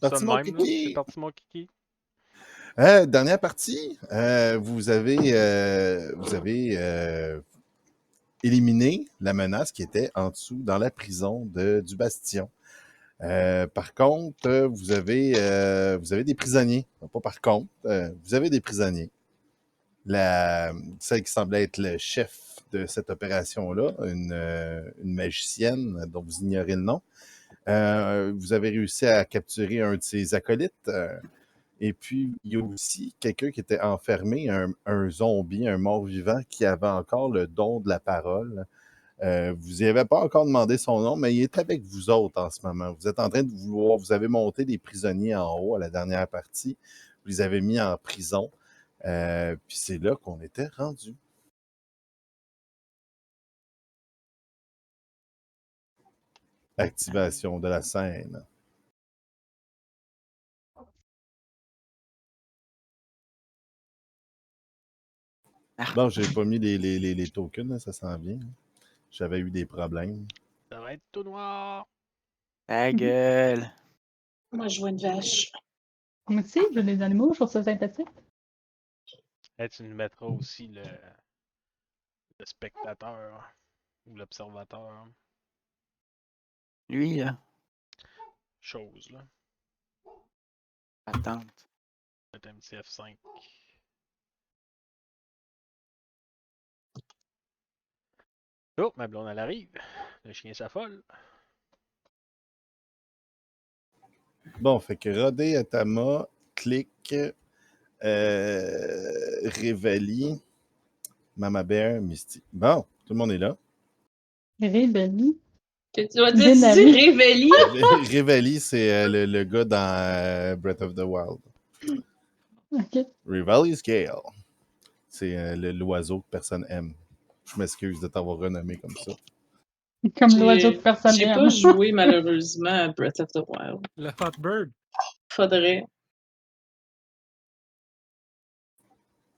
Ça Parti de mon même, là. C'est kiki! parti mon kiki. Dernière partie, vous avez éliminé la menace qui était en dessous dans la prison du Bastion. Par contre, vous avez des prisonniers. Non, pas par contre, vous avez des prisonniers. Celle qui semblait être le chef de cette opération-là, une magicienne dont vous ignorez le nom. Vous avez réussi à capturer un de ses acolytes. Et puis, il y a aussi quelqu'un qui était enfermé, un zombie, un mort-vivant qui avait encore le don de la parole. Vous n'y avez pas encore demandé son nom, mais il est avec vous autres en ce moment. Vous êtes en train de vous avez monté des prisonniers en haut à la dernière partie. Vous les avez mis en prison. Puis c'est là qu'on était rendu. Activation de la scène. Bon, j'ai pas mis les tokens, là, ça s'en vient. J'avais eu des problèmes. Ça va être tout noir. Ta gueule. Moi, je vois une vache. Moi aussi, je veux des animaux, je trouve ça sympathique. Hey, tu nous mettras aussi le spectateur ou l'observateur. Lui, là. Chose, là. Attente. C'est un petit F5. Oh, ma blonde, elle arrive. Le chien s'affole. Bon, fait que Rodé, Atama, Click, Révali, Mama Bear, Misty. Bon, tout le monde est là. Rébellie. Tu vas dire, tu Denali. dis Révéli? Révali, c'est le gars dans Breath of the Wild. OK. Revali's Gale. C'est l'oiseau que personne aime. Je m'excuse de t'avoir renommé comme ça. Comme l'oiseau que personne J'ai n'aime. pas joué, malheureusement, à Breath of the Wild. Le Hot Bird. Faudrait.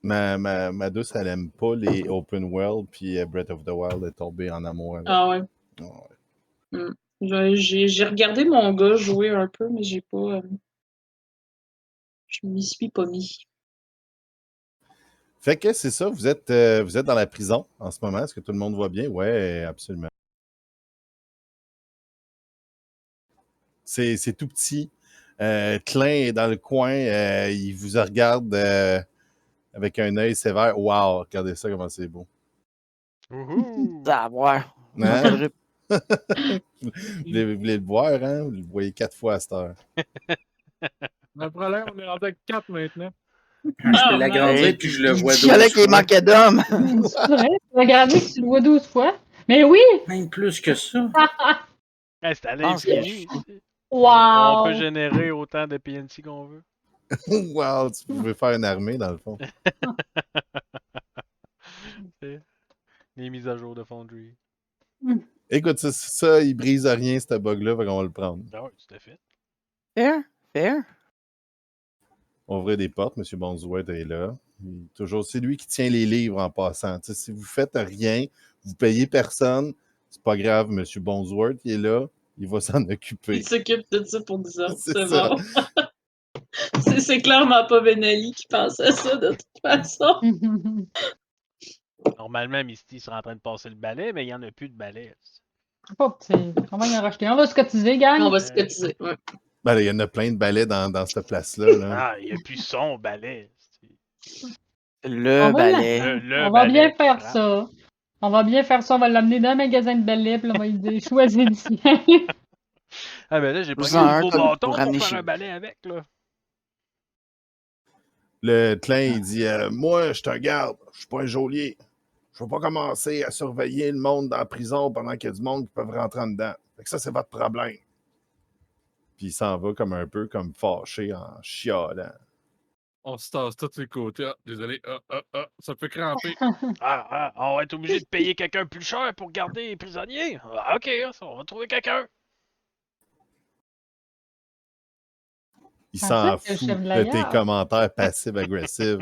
Ma douce, elle aime pas les open world, puis Breath of the Wild est tombée en amour avec. Ah ouais. Ouais. J'ai regardé mon gars jouer un peu, mais j'ai pas. Je m'y suis pas mis. Fait que c'est ça, vous êtes dans la prison en ce moment. Est-ce que tout le monde voit bien? Ouais, absolument. C'est tout petit. Klein est dans le coin. Il vous regarde avec un œil sévère. Wow, regardez ça, comment c'est beau. Wouhou! Ça à voir. Hein? Vous voulez le voir, hein? Vous le voyez 4 fois à cette heure. Le problème, on est rendu avec 4 maintenant. Je peux l'agrandir puis je le vois 12 fallait qu'il fois. manquait d'hommes. C'est vrai, tu vas regarder que tu le vois 12 fois. Mais oui! Même plus que ça. Hey, cette année pense est que finie. Wow! On peut générer autant de PNC qu'on veut. Wow, tu pouvais faire une armée, dans le fond. Les mises à jour de Foundry. Écoute, ça il brise rien, ce bug-là, fait qu'on va le prendre. Ah oui, tout à fait. Fair. Ouvrez des portes, M. Bonzouet est là. Toujours, c'est lui qui tient les livres en passant. T'sais, si vous faites rien, vous payez personne, c'est pas grave, M. Bonzouet, il est là, il va s'en occuper. Il s'occupe de ça pour nous autres, c'est ça. bon. c'est clairement pas Benali qui pensait ça, de toute façon. Normalement, Misty serait en train de passer le balai, mais il n'y en a plus de balai. Pas petit. On va y en racheter. On va se cotiser, gang. On va se cotiser, ouais. Ben, il y en a plein de balais dans cette place-là. Là. Ah, il n'y a plus son balai. Le balai. On va bien faire ça. On va bien faire ça. On va l'amener dans un magasin de balais, puis là, on va lui dire choisis le sien. Ah, ben là, j'ai pas Vous en un un nouveau comme bâton pour pour ramener faire chez un vous. balai avec, là. Le clin, il dit moi, je suis un garde, je suis pas un geôlier. Je ne vais pas commencer à surveiller le monde dans la prison pendant qu'il y a du monde qui peuvent rentrer en dedans. Fait que ça, c'est votre problème. Puis il s'en va comme un peu comme fâché en chialant. On se tasse tous les côtés. Ah, désolé. Ça peut cramper. On va être obligé de payer quelqu'un plus cher pour garder les prisonniers. Ah, ok, on va trouver quelqu'un. Il s'en fout de tes commentaires passifs-agressifs.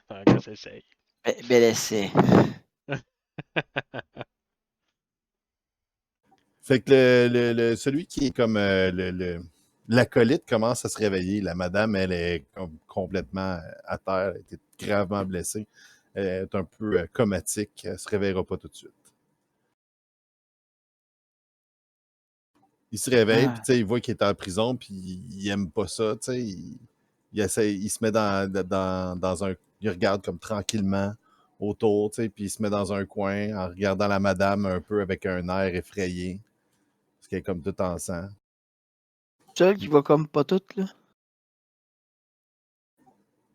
Ça s'essaye. Bel essai. Fait que celui qui est comme L'acolyte commence à se réveiller. La madame, elle est complètement à terre. Elle était gravement blessée. Elle est un peu comatique. Elle se réveillera pas tout de suite. Il se réveille, puis il voit qu'il est en prison, puis il aime pas ça. Il se met dans un... Il regarde comme tranquillement autour, puis il se met dans un coin en regardant la madame un peu avec un air effrayé. Parce qu'elle est comme tout en sang. Seul qui voit comme pas tout, là.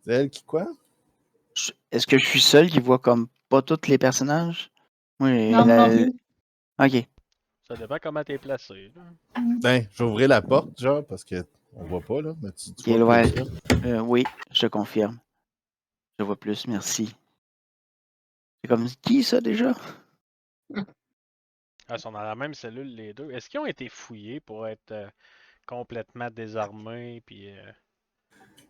C'est elle qui quoi? Est-ce que je suis seul qui voit comme pas tous les personnages? Oui, Non, non plus. Ok. Ça dépend comment t'es placé. Là. Ben, j'ai ouvert la porte, genre, parce que on voit pas, là. Mais tu Ok, vois ouais. plus ça. Oui, je confirme. Je vois plus, merci. C'est comme qui ça déjà? Ah, ils sont dans la même cellule, les deux. Est-ce qu'ils ont été fouillés pour être complètement désarmés? Puis,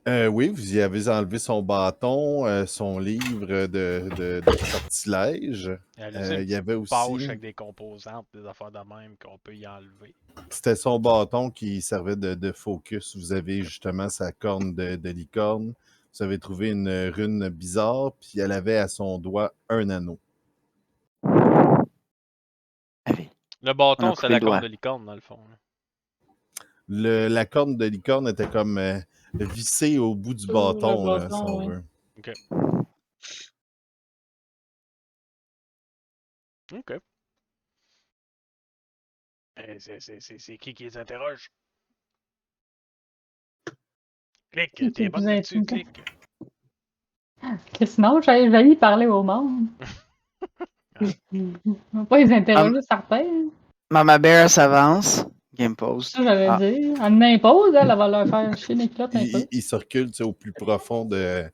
Oui, vous y avez enlevé son bâton, son livre de sortilège. Il y avait poche aussi... avec des composantes, des affaires de même qu'on peut y enlever. C'était son bâton qui servait de focus. Vous avez justement sa corne de licorne. Vous avez trouvé une rune bizarre, puis elle avait à son doigt un anneau. Allez. Le On bâton, a c'est coupé la le doigt. corne de licorne, dans le fond. Là. La corne de licorne était comme vissée au bout du Sur bâton, le là, si bâton, on oui. veut. OK. C'est qui les interroge? Clique, Qui t'es vous bonne là-dessus, intimide? clique. Que sinon, j'allais y parler au monde. On va pas les interroger certains. Mama Bear s'avance. Game pause. Ça, j'allais dire. Elle impose, elle va leur faire chier les clottes un peu. Il circule au plus profond de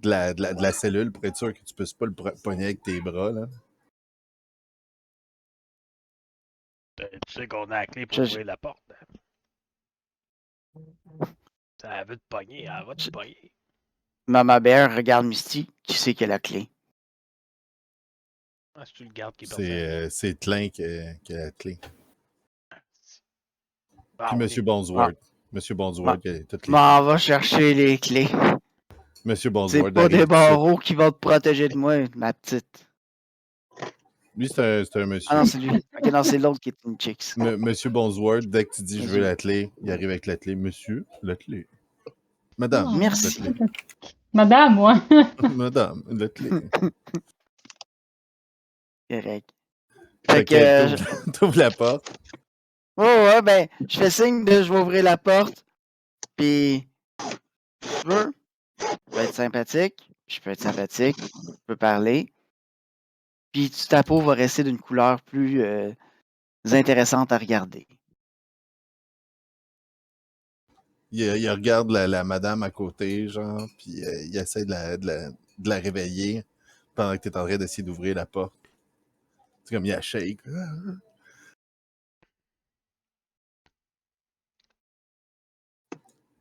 la cellule pour être sûr que tu ne puisses pas le pogner avec tes bras. Là. Tu sais qu'on a la clé pour ouvrir la porte. Ça veut te pogner, elle va te pogner. Mama Bear regarde Misty, qui sait qu'elle a la clé. Ah, si tu le gardes qui est C'est Tlin qui a la clé. Puis oui. M. Bondsworth. M. Bondsworth, qui a toutes les On va chercher les clés. M. C'est Bondsworth pas des arrive barreaux qui vont te protéger de moi, ma petite. Lui, c'est un monsieur. Ah non, c'est lui. Ok, non, c'est l'autre qui est une chicks. Monsieur Bondsworth, dès que tu dis je veux la clé, il arrive avec la clé. Monsieur, la clé. Madame, Oh, merci. la clé. Madame, moi. Madame, la clé. Correct. Fait que t'ouvres la porte. Oh, ouais, ben, je fais signe de je vais ouvrir la porte. Puis, je veux être sympathique. Je peux être sympathique. Je peux parler. Puis, ta peau va rester d'une couleur plus intéressante à regarder. Il regarde la madame à côté, genre, puis il essaie de la réveiller pendant que tu es en train d'essayer d'ouvrir la porte. C'est comme il a shake.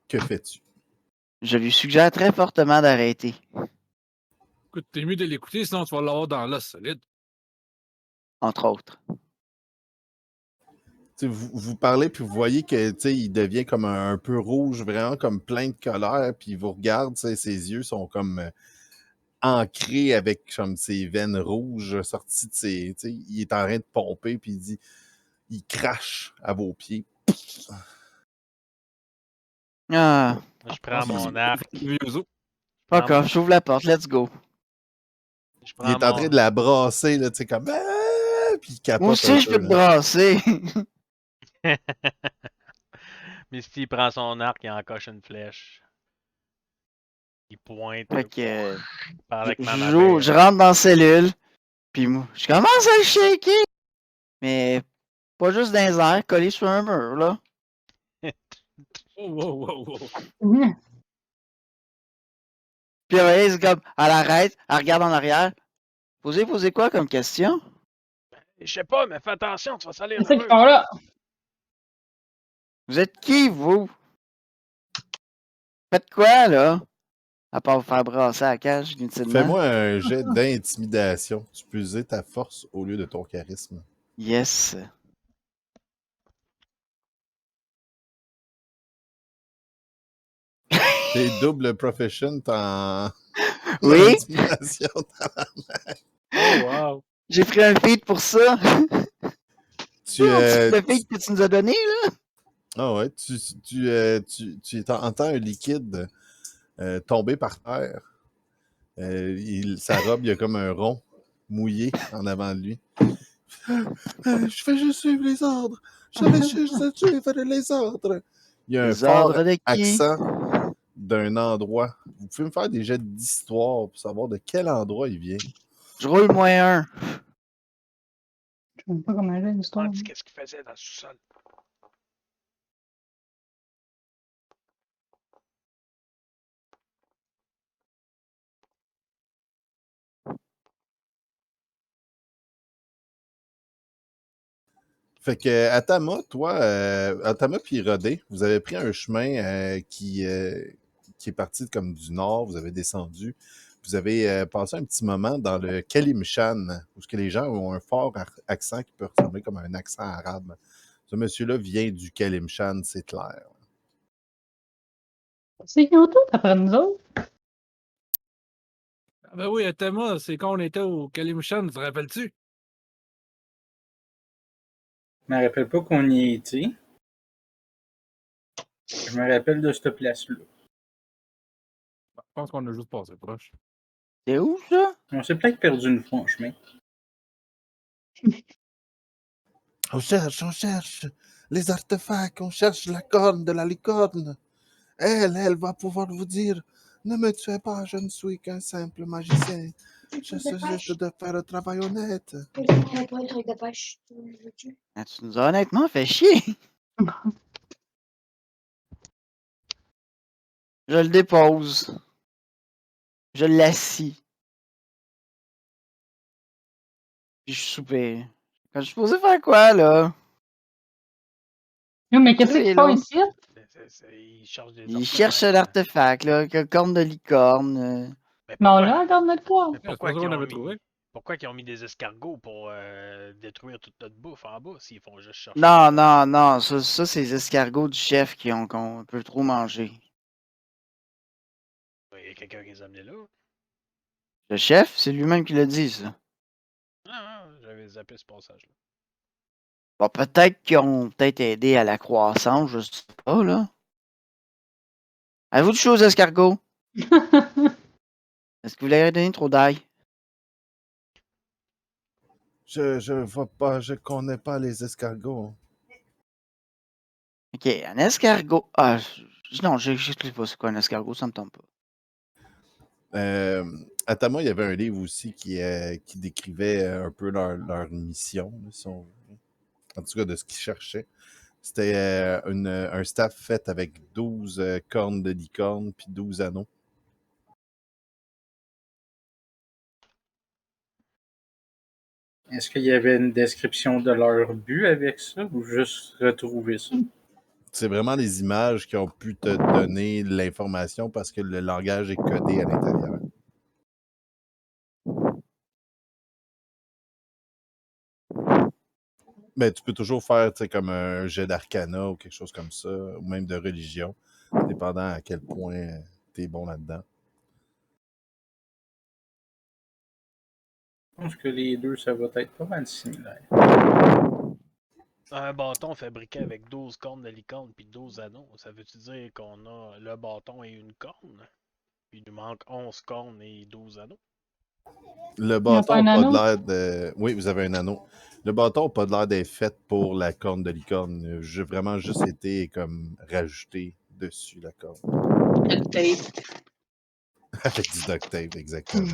Que fais-tu? Je lui suggère très fortement d'arrêter. Écoute, t'es mieux de l'écouter, sinon tu vas l'avoir dans l'os solide. Entre autres. Vous parlez, puis vous voyez que il devient comme un peu rouge, vraiment comme plein de colère, puis il vous regarde, ses yeux sont comme ancrés avec comme ses veines rouges sorties de ses. Il est en train de pomper, puis il dit il crache à vos pieds. Ah. Je prends mon arc. Fuck off, j'ouvre la porte, let's go. Il est en train de la brasser, là, tu sais, comme. Puis il capote. Moi aussi, je peux te brasser. Misty prend son arc, il encoche une flèche. Il pointe. Fait que. Je rentre dans la cellule. Puis moi, je commence à le shaker. Mais pas juste dans les airs, collé sur un mur, là. Wow. Puis ouais, c'est comme, elle arrête, elle regarde en arrière. Posez quoi comme question? Je sais pas, mais fais attention, tu vas salir. C'est qu'ils font là. Vous êtes qui, vous? Faites quoi, là? À part vous faire brasser à la cage, inutilement. Fais-moi un jet d'intimidation. Tu peux user ta force au lieu de ton charisme. Yes. T'es double profession en Oui, intimidation. Oh, wow. j'ai pris un feed pour ça. Tu, Le feed que tu nous as donné, là. ah ouais, tu entends un liquide tomber par terre. Sa robe, il y a comme un rond mouillé en avant de lui. Je fais juste suivre les ordres. Je fais juste suivre les ordres. Il y a un Les fort ordres de qui? accent d'un endroit. Vous pouvez me faire des jets d'histoire pour savoir de quel endroit il vient. Je roule -1. Je sais même pas comment j'ai l'histoire. Dis qu'est-ce qu'il faisait dans le sous-sol. Fait que Atama, toi, Atama puis Rodé, vous avez pris un chemin qui est parti comme du nord, vous avez descendu, vous avez passé un petit moment dans le Kalimshan, où que les gens ont un fort accent qui peut ressembler comme un accent arabe. Ce monsieur-là vient du Kalimshan, c'est clair. C'est qui ont tout après nous autres? Ah ben oui, Atama, c'est quand on était au Kalimshan, tu te rappelles-tu? Je me rappelle pas qu'on y ait été. Je me rappelle de cette place-là. Je pense qu'on a juste passé proche. C'est où, ça? On s'est peut-être perdu une fois en chemin. On cherche les artefacts, on cherche la corne de la licorne. Elle va pouvoir vous dire, ne me tuez pas, je ne suis qu'un simple magicien. J'essaie juste de faire le travail honnête. Ah, tu nous as honnêtement fait chier. Je le dépose. Je l'assis. Puis je soupire. Quand je suis supposé faire quoi, là? Non, mais qu'est-ce C'est qu'ils font là. ici? Il cherche des Il cherche l'artefact, là. Corne de licorne. Mais Mais on pourquoi, l'a encore notre corps. mais C'est pourquoi pas ça qu'ils qu'on ont avait mis... trouvé. Pourquoi ils ont mis des escargots pour détruire toute notre bouffe en bas s'ils font juste chercher? Non, non, non. Ça c'est les escargots du chef qu'on peut trop manger. Il y a quelqu'un qui les a amenés là. Le chef, c'est lui-même qui l'a dit, ça. Ah, j'avais zappé ce passage-là. Bon, peut-être qu'ils ont peut-être aidé à la croissance, je sais pas, là. Avez-vous de choses, escargots? Est-ce que vous leur avez donné trop d'ail? Je vois pas, je connais pas les escargots. Ok, un escargot. Ah, non, j'explique pas c'est quoi un escargot, ça me tombe pas. Atama, il y avait un livre aussi qui décrivait un peu leur mission, là, si on veut. En tout cas, de ce qu'ils cherchaient. C'était un staff fait avec 12 cornes de licorne puis 12 anneaux. Est-ce qu'il y avait une description de leur but avec ça ou juste retrouver ça? C'est vraiment les images qui ont pu te donner l'information parce que le langage est codé à l'intérieur. Ben, tu peux toujours faire comme un jet d'arcana ou quelque chose comme ça, ou même de religion, dépendant à quel point tu es bon là-dedans. Je pense que les deux, ça va être pas mal similaire. Un bâton fabriqué avec 12 cornes de licorne puis 12 anneaux, ça veut-tu dire qu'on a le bâton et une corne? Puis il nous manque 11 cornes et 12 anneaux? Le Ils ont pas bâton un n'a pas de anneau? l'air de... Oui, vous avez un anneau. Le bâton n'a pas de l'air d'être fait pour la corne de licorne. J'ai vraiment juste été comme rajouté dessus la corne. Duct tape. Avec du duct tape, exactement.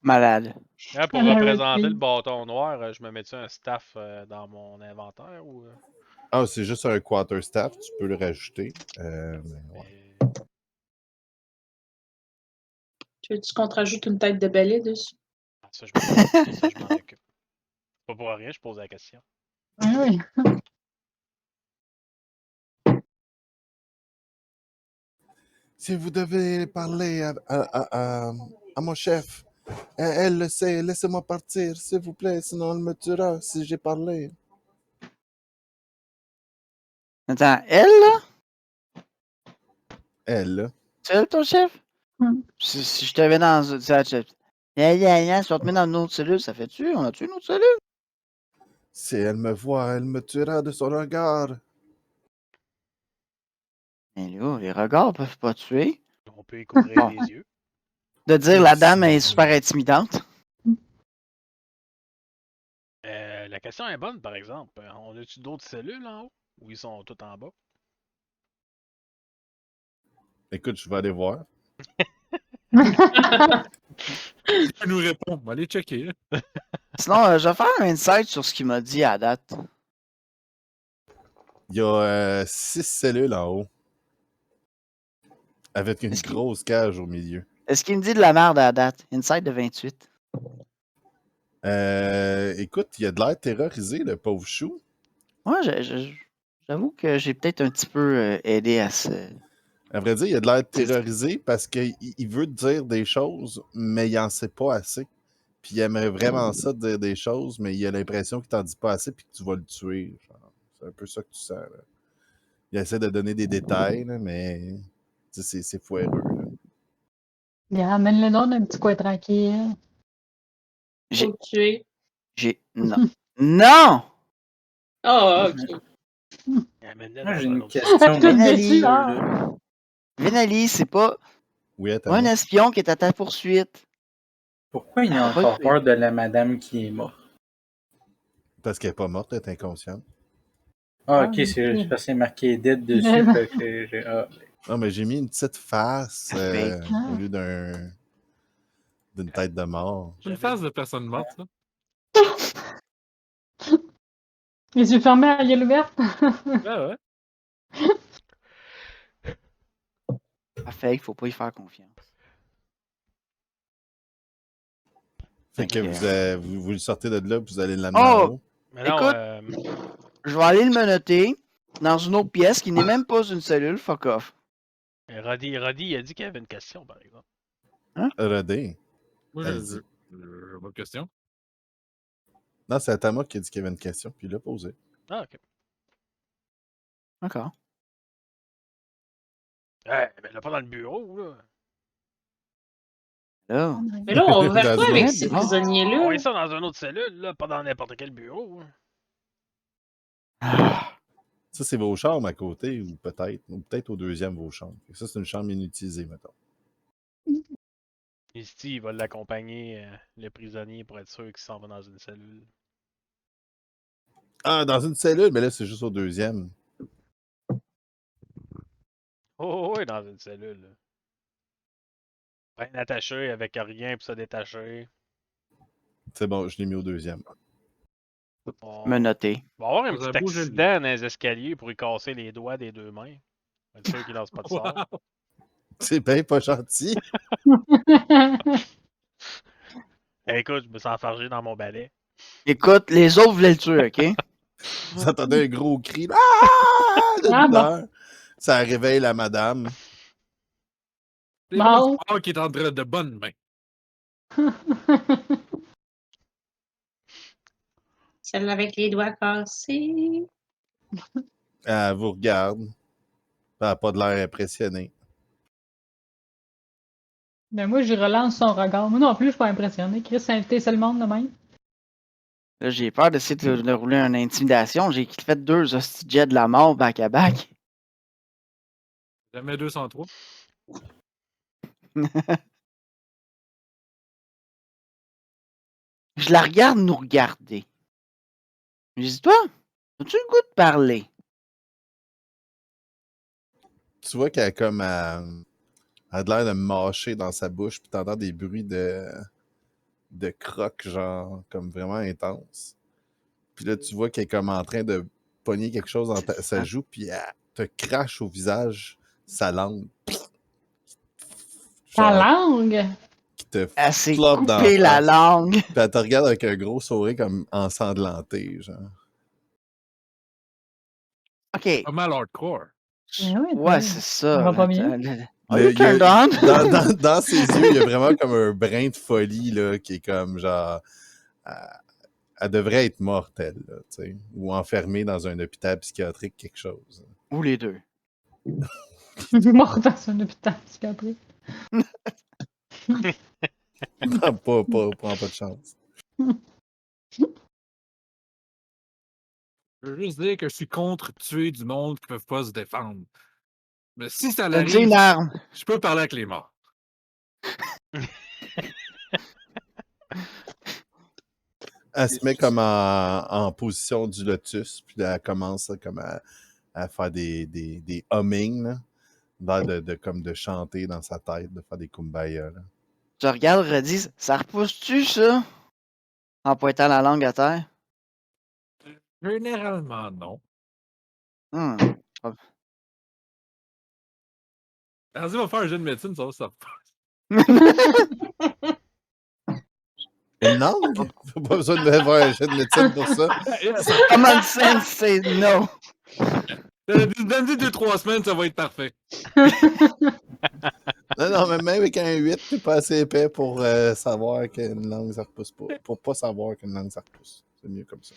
Malade. Ah, pour American. représenter le bâton noir, je me mets-tu un staff dans mon inventaire ou. Ah, c'est juste un quarterstaff, tu peux le rajouter. Mais ouais. Tu veux-tu qu'on te rajoute une tête de balai dessus? Ça, je m'en occupe. Pas pour rien, je pose la question. Ah oui. Si vous devez parler à mon chef, elle le sait, laissez-moi partir, s'il vous plaît, sinon elle me tuera si j'ai parlé. Attends, elle, là? Elle, là. seul, ton chef? Hmm. Si je t'avais dans une cellule, si on te met dans une autre cellule, ça fait-tu? On a-tu une autre cellule? Si elle me voit, elle me tuera de son regard. Mais là, les regards peuvent pas tuer. On peut y couvrir Bon. les yeux. De dire la dame est super intimidante. La question est bonne, par exemple. On a-tu d'autres cellules en haut? Ou ils sont tous en bas? Écoute, je vais aller voir. Tu nous réponds. On va aller checker. Hein. Sinon, je vais faire un insight sur ce qu'il m'a dit à date. Il y a 6 cellules en haut. Avec une Est-ce qu'il- grosse cage au milieu. Est-ce qu'il me dit de la merde à date? Insight de 28. Écoute, il a de l'air terrorisé, le pauvre chou. Moi, j'avoue que j'ai peut-être un petit peu aidé à ce. À vrai dire, il a de l'air terrorisé parce qu'il veut te dire des choses, mais il en sait pas assez. Puis il aimerait vraiment ça, te dire des choses, mais il a l'impression qu'il t'en dit pas assez puis que tu vas le tuer. Genre. C'est un peu ça que tu sens. Là. Il essaie de donner des détails, là, mais c'est foireux. Là. Bien, amène-le donc d'un petit coin tranquille. J'ai. Faut le tuer. Non! Non! Ah, ok. Amène-le Moi, dans j'ai un une autre question. Tout Benali. déçu, hein? Venali, c'est pas Oui, attends. un espion qui est à ta poursuite. Pourquoi il a Ah, encore oui. peur de la madame qui est morte? Parce qu'elle est pas morte, elle est inconsciente. Ah, Ah, ok, oui. c'est parce que c'est marqué dead dessus. Fait que Non, mais j'ai mis une petite face Fake. au lieu d'une tête de mort. C'est une phase de personne morte, ça. Les yeux fermés à gueule ouverte. Ah ouais. Ah, fake, faut pas y faire confiance. Fait que Ok. vous le sortez de là, puis vous allez l'amener Oh! en haut. Mais non, Écoute. Je vais aller le menotter dans une autre pièce qui n'est même pas une cellule. Fuck off. Roddy, il a dit qu'il y avait une question, par exemple. Rodé. Moi, Vas-y. j'ai pas de question. Non, c'est Atama qui a dit qu'il y avait une question, puis il l'a posée. Ah, ok. D'accord. Mais là, pas dans le bureau, là. Là. Mais là, on va faire Dans quoi une avec autre- ces Ah. On prisonniers-là? est ça dans une autre cellule, là, pas dans n'importe quel bureau. Hein. Ah. Ça, c'est vos chambres à côté, ou peut-être au deuxième, vos chambres. Fait que ça, c'est une chambre inutilisée, mettons. Ici, il va l'accompagner, le prisonnier, pour être sûr qu'il s'en va dans une cellule. Ah, dans une cellule, mais là, c'est juste au deuxième. Oh, oui, dans une cellule. Là. Bien attaché, avec rien pour se détacher. C'est bon, je l'ai mis au deuxième. On Menotter. va avoir un Dans un petit beau jeu de accident dans les escaliers pour y casser les doigts des deux mains. Pour être sûr qu'il lance pas de sort. Wow. C'est bien pas gentil. Écoute, je me sens enfargé dans mon balai. Écoute, les autres voulaient le tuer, ok? Vous entendez un gros cri. Ah! De Ah, bon. douleur. Ça réveille la madame. C'est Bon. bon qui est en train de bonnes mains. Celle avec les doigts cassés. Elle vous regarde. Elle n'a pas de l'air impressionnée. Ben moi, je relance son regard. Moi non plus, je suis pas impressionné. Chris a invité seul le monde de même. Là, j'ai peur d'essayer de rouler une intimidation. J'ai fait 2 hosties jets de la mort back à back. Jamais 203. Je la regarde nous regarder. Je dis, toi, as-tu le goût de parler? Tu vois qu'elle a comme elle a de l'air de mâcher dans sa bouche, puis t'entends des bruits de crocs, genre, comme vraiment intenses. Puis là, tu vois qu'elle est comme en train de pogner quelque chose dans sa joue, puis elle te crache au visage sa langue. Ta Genre, langue! qui te Elle s'est floppe dans coupée la face. langue. Puis elle te regarde avec un gros sourire comme ensanglanté, genre. OK. Pas mal hardcore. Ben oui, Ouais, ben, c'est ça. ça va pas là. mieux. Are you turned on? Dans ses yeux, il y a vraiment comme un brin de folie là, qui est comme genre. Elle devrait être morte, elle, là, tu sais, ou enfermée dans un hôpital psychiatrique, quelque chose. Ou les deux. Mort dans un hôpital psychiatrique. Non, prends pas de chance. Je veux juste dire que je suis contre tuer du monde qui peuvent pas se défendre. Mais si ça T'as dit l'arrive, une arme. je peux parler avec les morts. Elle se met comme en position du lotus, puis là, elle commence comme à faire des humming, là. L'air comme de chanter dans sa tête, de faire des kumbaya. Là. Je regarde, redis, ça repousse-tu, ça? En pointant la langue à terre. Généralement, non. Hmm. Vas-y, va faire un jeu de médecine, ça va, ça passe. Une langue? Pas besoin de faire un jet de médecine pour ça. Common sense, c'est no. Donne-lui 2-3 semaines, ça va être parfait. Non, mais même avec un 8, t'es pas assez épais pour savoir qu'une langue, ça repousse pas. Pour pas savoir qu'une langue, ça repousse. C'est mieux comme ça.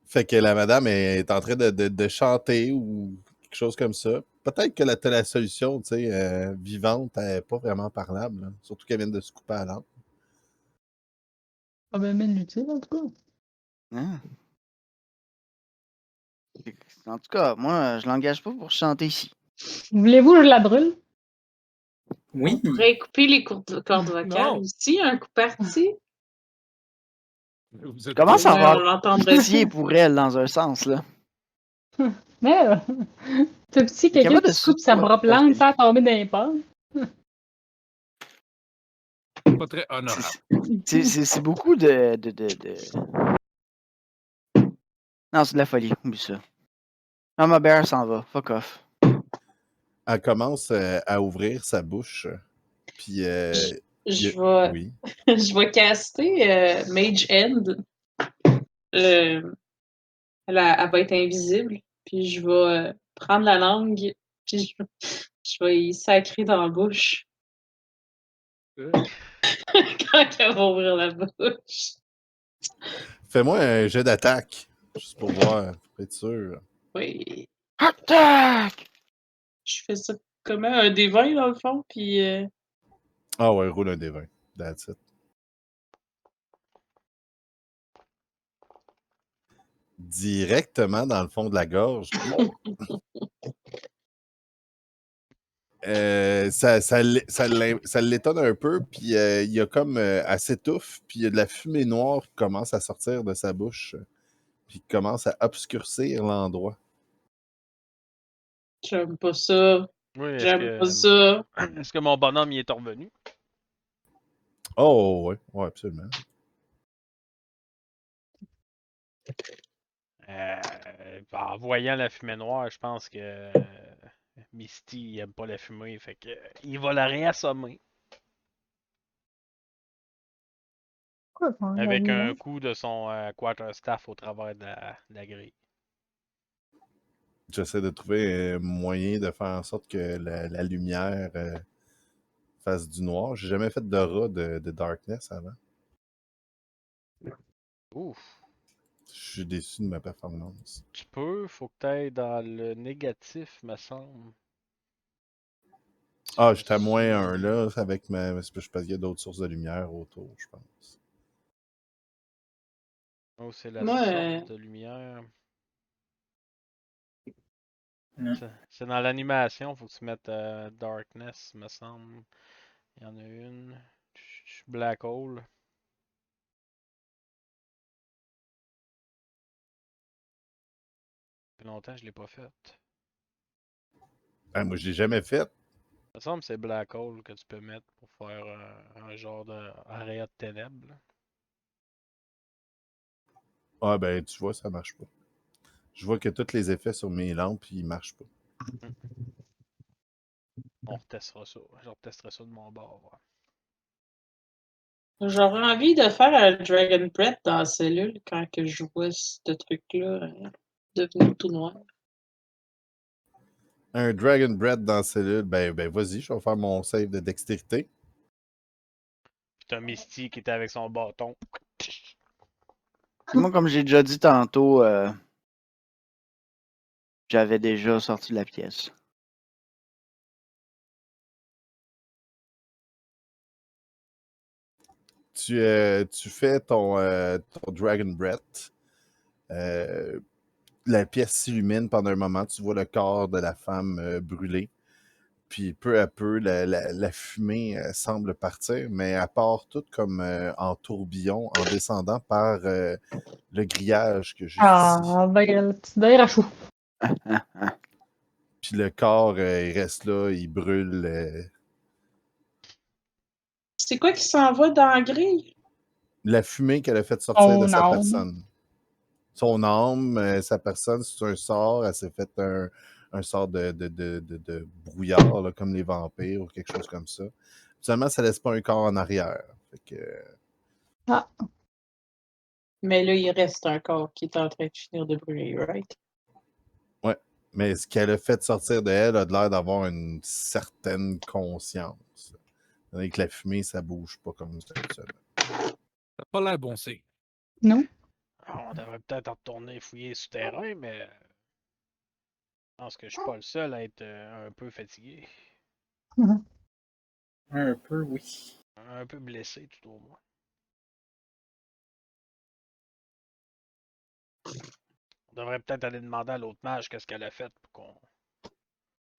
Fait que la madame est en train de chanter ou quelque chose comme ça. Peut-être que t'as la solution, tu sais, vivante, elle est pas vraiment parlable. Là. Surtout qu'elle vient de se couper à la langue. Pas bien utile, en tout cas. Hein? En tout cas, moi, je l'engage pas pour chanter ici. Voulez-vous que je la brûle? Oui. On pourrait couper les cordes vocales Non. ici, un coup parti. Vous êtes Commence Ouais, à avoir on l'entendrait pitié pour elle dans un sens, là. Mais, t'as petit quelqu'un capable qui de se coupe sa ouais, propre ça, langue c'est- sans tomber dans les pommes. pas très honorable. C'est beaucoup de... Non, c'est de la folie, oublie ça. Mama Bear s'en va, fuck off. Elle commence à ouvrir sa bouche. Puis, Je vais, oui. je vais caster Mage End. Elle va être invisible. Puis je vais prendre la langue. Puis je vais y sacrer dans la bouche. Quand elle va ouvrir la bouche. Fais-moi un jet d'attaque. Juste pour voir, pour être sûr. Oui. Attack! Je fais ça comme un des 20 dans le fond. Puis Ah ouais, roule un des 20. That's it. Directement dans le fond de la gorge. Ça l'étonne un peu, puis il y a comme elle s'étouffe, puis il y a de la fumée noire qui commence à sortir de sa bouche, puis qui commence à obscurcir l'endroit. j'aime pas ça. Oui, J'aime pas ça. est-ce que mon bonhomme y est revenu? Oh, ouais, absolument. En voyant la fumée noire, je pense que Misty il aime pas la fumée, fait que il va la réassommer Quoi, qu'on a avec vu, un hein? coup de son quarterstaff au travers de la grille. J'essaie de trouver un moyen de faire en sorte que la lumière fasse du noir. J'ai jamais fait d'aura de darkness avant. Ouf. Je suis déçu de ma performance. Tu peux, faut que tu ailles dans le négatif, me semble. Ah, j'étais à moins 1 là, avec ma. C'est parce qu'il y a d'autres sources de lumière autour, je pense. Oh, c'est la Moi, sorte de lumière. Non. C'est dans l'animation, faut que tu mettes Darkness, me semble. Il y en a une. Black Hole. Ça fait longtemps que je l'ai pas faite. Ah, moi, je l'ai jamais fait. Il me semble que c'est Black Hole que tu peux mettre pour faire un genre d'area de ténèbres. Là. Ah, ben, tu vois, ça marche pas. Je vois que tous les effets sur mes lampes, ils marchent pas. On retestera ça. Je retesterai ça de mon bord. j'aurais envie de faire un Dragon Breath dans la cellule quand que je vois ce truc-là devenir tout noir. Un Dragon Breath dans la cellule, ben vas-y, je vais faire mon save de dextérité. Puis t'as Misty qui était avec son bâton. Moi, comme j'ai déjà dit tantôt, J'avais déjà sorti de la pièce. Tu fais ton Dragon Breath. La pièce s'illumine pendant un moment. Tu vois le corps de la femme brûler. Puis peu à peu, la fumée semble partir, mais elle part toute comme en tourbillon en descendant par le grillage que juste ici. Ah, ben, le petit deuil à chaud. Puis le corps, il reste là, il brûle. C'est quoi qui s'en va dans la grille? La fumée qu'elle a fait sortir de Son sa âme. personne. Son âme, sa personne, c'est un sort. Elle s'est fait un sort de brouillard, là, comme les vampires ou quelque chose comme ça. Seulement, ça laisse pas un corps en arrière. Fait que, Ah, Mais là, il reste un corps qui est en train de finir de brûler, right? ouais. Mais ce qu'elle a fait sortir de elle a de l'air d'avoir une certaine conscience. Tandis que la fumée, ça bouge pas comme ça. Ça n'a pas l'air bon signe. non? On devrait peut-être retourner fouiller souterrain, mais je pense que je suis pas le seul à être un peu fatigué. Un peu, oui. Un peu blessé, tout au moins. On devrait peut-être aller demander à l'autre mage qu'est-ce qu'elle a fait pour qu'on.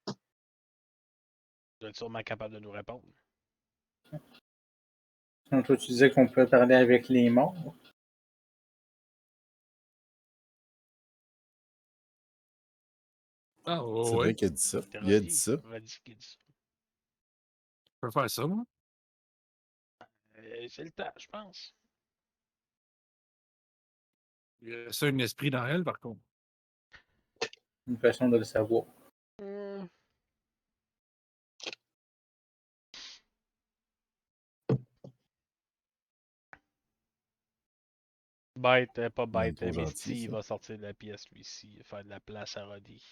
Elle doit être sûrement capable de nous répondre. Donc, toi, tu disais qu'on pouvait parler avec les morts. Ah, C'est ouais. vrai qu'il a dit ça. C'était Il a dit ça. Roddy qui dit ça. Je peux faire ça, moi. C'est le temps, je pense. Il reste un esprit dans elle, par contre. Une façon de le savoir. Bête, pas On est bête. trop gentil, Misty, il ça. va sortir de la pièce, lui ici, faire de la place à Roddy.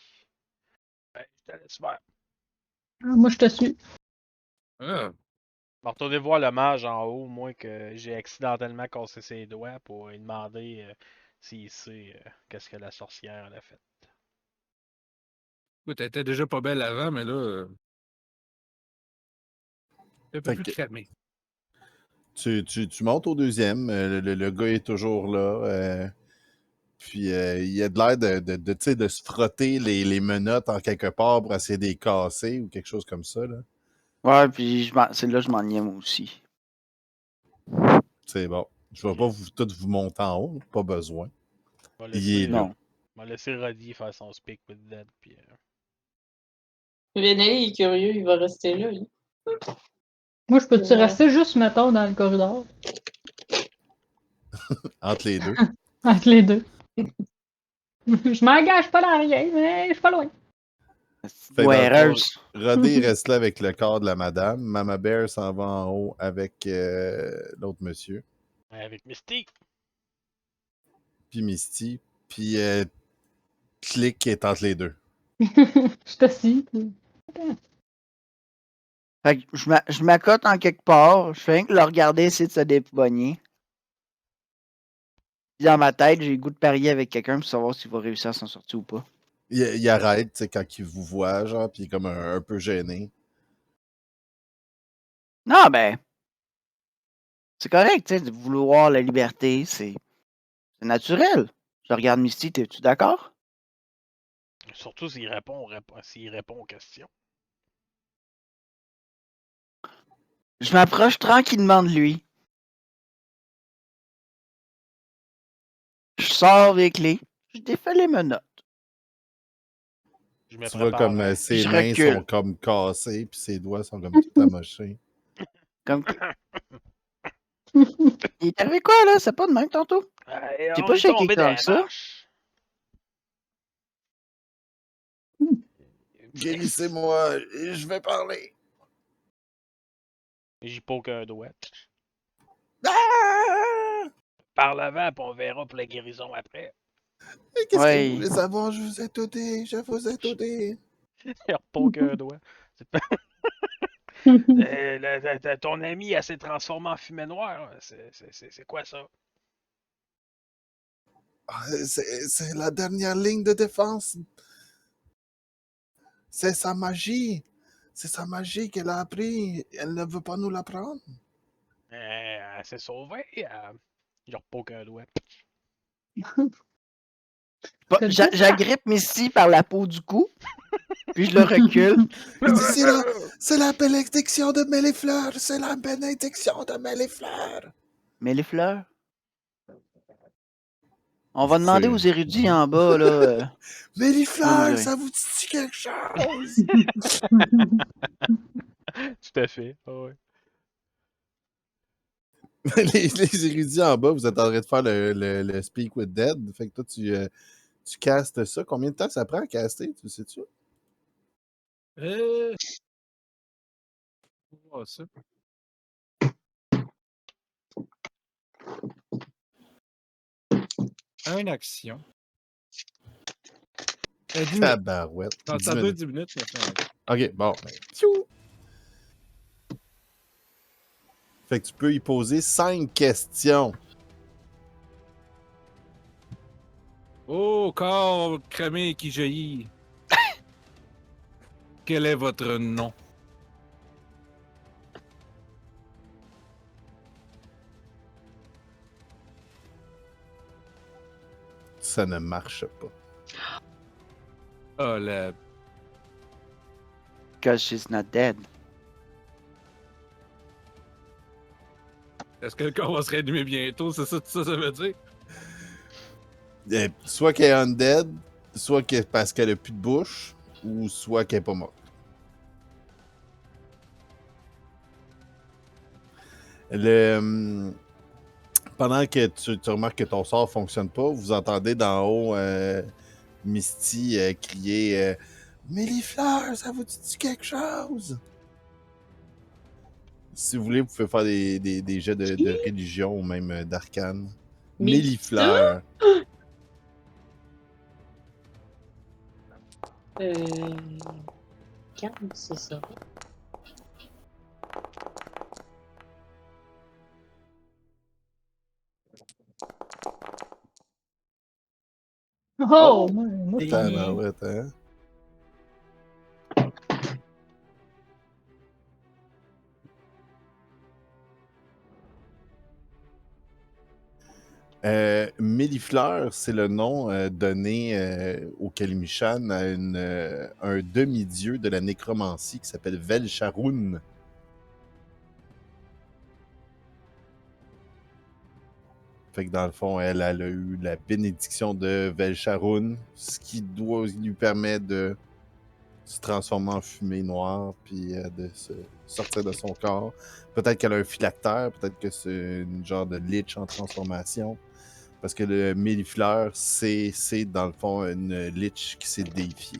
Ben, je te laisse faire. Ah, moi, je te suis. Ah, Va retourner voir le mage en haut, moi, que j'ai accidentellement cassé ses doigts pour lui demander s'il sait qu'est-ce que la sorcière elle a fait. écoute, elle était déjà pas belle avant, mais là, un peu Fait plus que cramée. tu montes au deuxième. Le gars est toujours là. Puis il a de l'air tu sais, de se frotter les menottes en quelque part pour essayer de les casser ou quelque chose comme ça. Là. Ouais, puis c'est là que je m'ennuyais moi aussi. C'est bon. Je vais pas tout vous monter en haut. Pas besoin. On va Il laisser, est là. Non. on va laisser Roddy faire son speak with dead. Puis, René, il est curieux, il va rester là, lui. Moi, je peux-tu Ouais. rester juste, mettons, dans le corridor? Entre les deux. Entre les deux. Je m'engage pas dans rien, mais je suis pas loin. Fait que Ouais, dans le fond, heureuse. Rodé reste là avec le corps de la madame. Mama Bear s'en va en haut avec l'autre monsieur. avec Misty. Puis Misty. Puis Click est entre les deux. Je t'assis. Fait que je m'accote en quelque part. Je fais rien que le regarder essayer de se dépogner. Puis dans ma tête, j'ai le goût de parier avec quelqu'un pour savoir s'il va réussir à s'en sortir ou pas. Il arrête, tu sais, quand il vous voit, genre, puis il est comme un peu gêné. Non, ben. C'est correct, tu sais, de vouloir la liberté, c'est naturel. Je regarde Misty, t'es-tu d'accord? Surtout s'il s'il répond aux questions. Je m'approche tranquillement de lui. Je sors les clés. Je défais les menottes. Je me Tu vois prépare. comme ses je mains recule. sont comme cassées, puis ses doigts sont comme tout amochés. Comme que... Il est arrivé quoi, là? C'est pas de même tantôt? J'ai On pas est shaké tombé tant dans que les ça. marches. Guérissez-moi, je vais parler. J'y poke un doigt. Ah! Par avant, puis on verra pour la guérison après. Mais qu'est-ce que Ouais. vous voulez savoir? Je vous ai tout dit, je vous ai tout dit. Il repoke un doigt. Ton ami, elle s'est transformée en fumée noire. C'est quoi ça? Ah, c'est la dernière ligne de défense C'est sa magie. C'est sa magie qu'elle a appris. Elle ne veut pas nous l'apprendre. Elle s'est sauvée. Il repoque un doigt. Bon, C'est le coup. j'agrippe Misty par la peau du cou, puis je le recule. Il dit, c'est la bénédiction de Mélifleur. C'est la bénédiction de Mélifleur. Mais les fleurs? On va demander aux érudits en bas, là. Mélifleur, Oui. ça vous dit quelque chose? Tout à fait. Ah ouais. les érudits en bas, vous êtes en train de faire le Speak with Dead. Fait que toi, tu castes ça. Combien de temps ça prend à caster, tu sais-tu? On va voir ça. Une action. 10 minutes. Tabarouette. Quand 10 ça dure minutes. 10 minutes, mais c'est une action. OK, bon. Ben, piou! Fait que tu peux y poser 5 questions. Oh, corps cramé qui jaillit. Quel est votre nom? Ça ne marche pas. Ah, la... Because she's not dead. Est-ce que le corps va se réanimer bientôt? C'est ça que ça veut dire? Soit qu'elle est undead, soit que parce qu'elle a plus de bouche, ou soit qu'elle est pas morte. Pendant que tu remarques que ton sort fonctionne pas, vous entendez d'en haut Misty crier Mélifleur, ça vous dit quelque chose? Si vous voulez, vous pouvez faire des jets de religion ou même d'arcane. Mélifleur. 4, c'est ça. Oh! Moi, Tabarouette, hein? Mélifleur, c'est le nom donné au Kalimshan à un demi-dieu de la nécromancie qui s'appelle Vel'Sharun. Fait que dans le fond, elle a eu la bénédiction de Vel'Sharun, ce qui doit lui permettre de se transformer en fumée noire puis de se sortir de son corps. Peut-être qu'elle a un phylactère, peut-être que c'est une genre de lich en transformation. Parce que le Mélifleur, c'est dans le fond une lich qui s'est déifiée.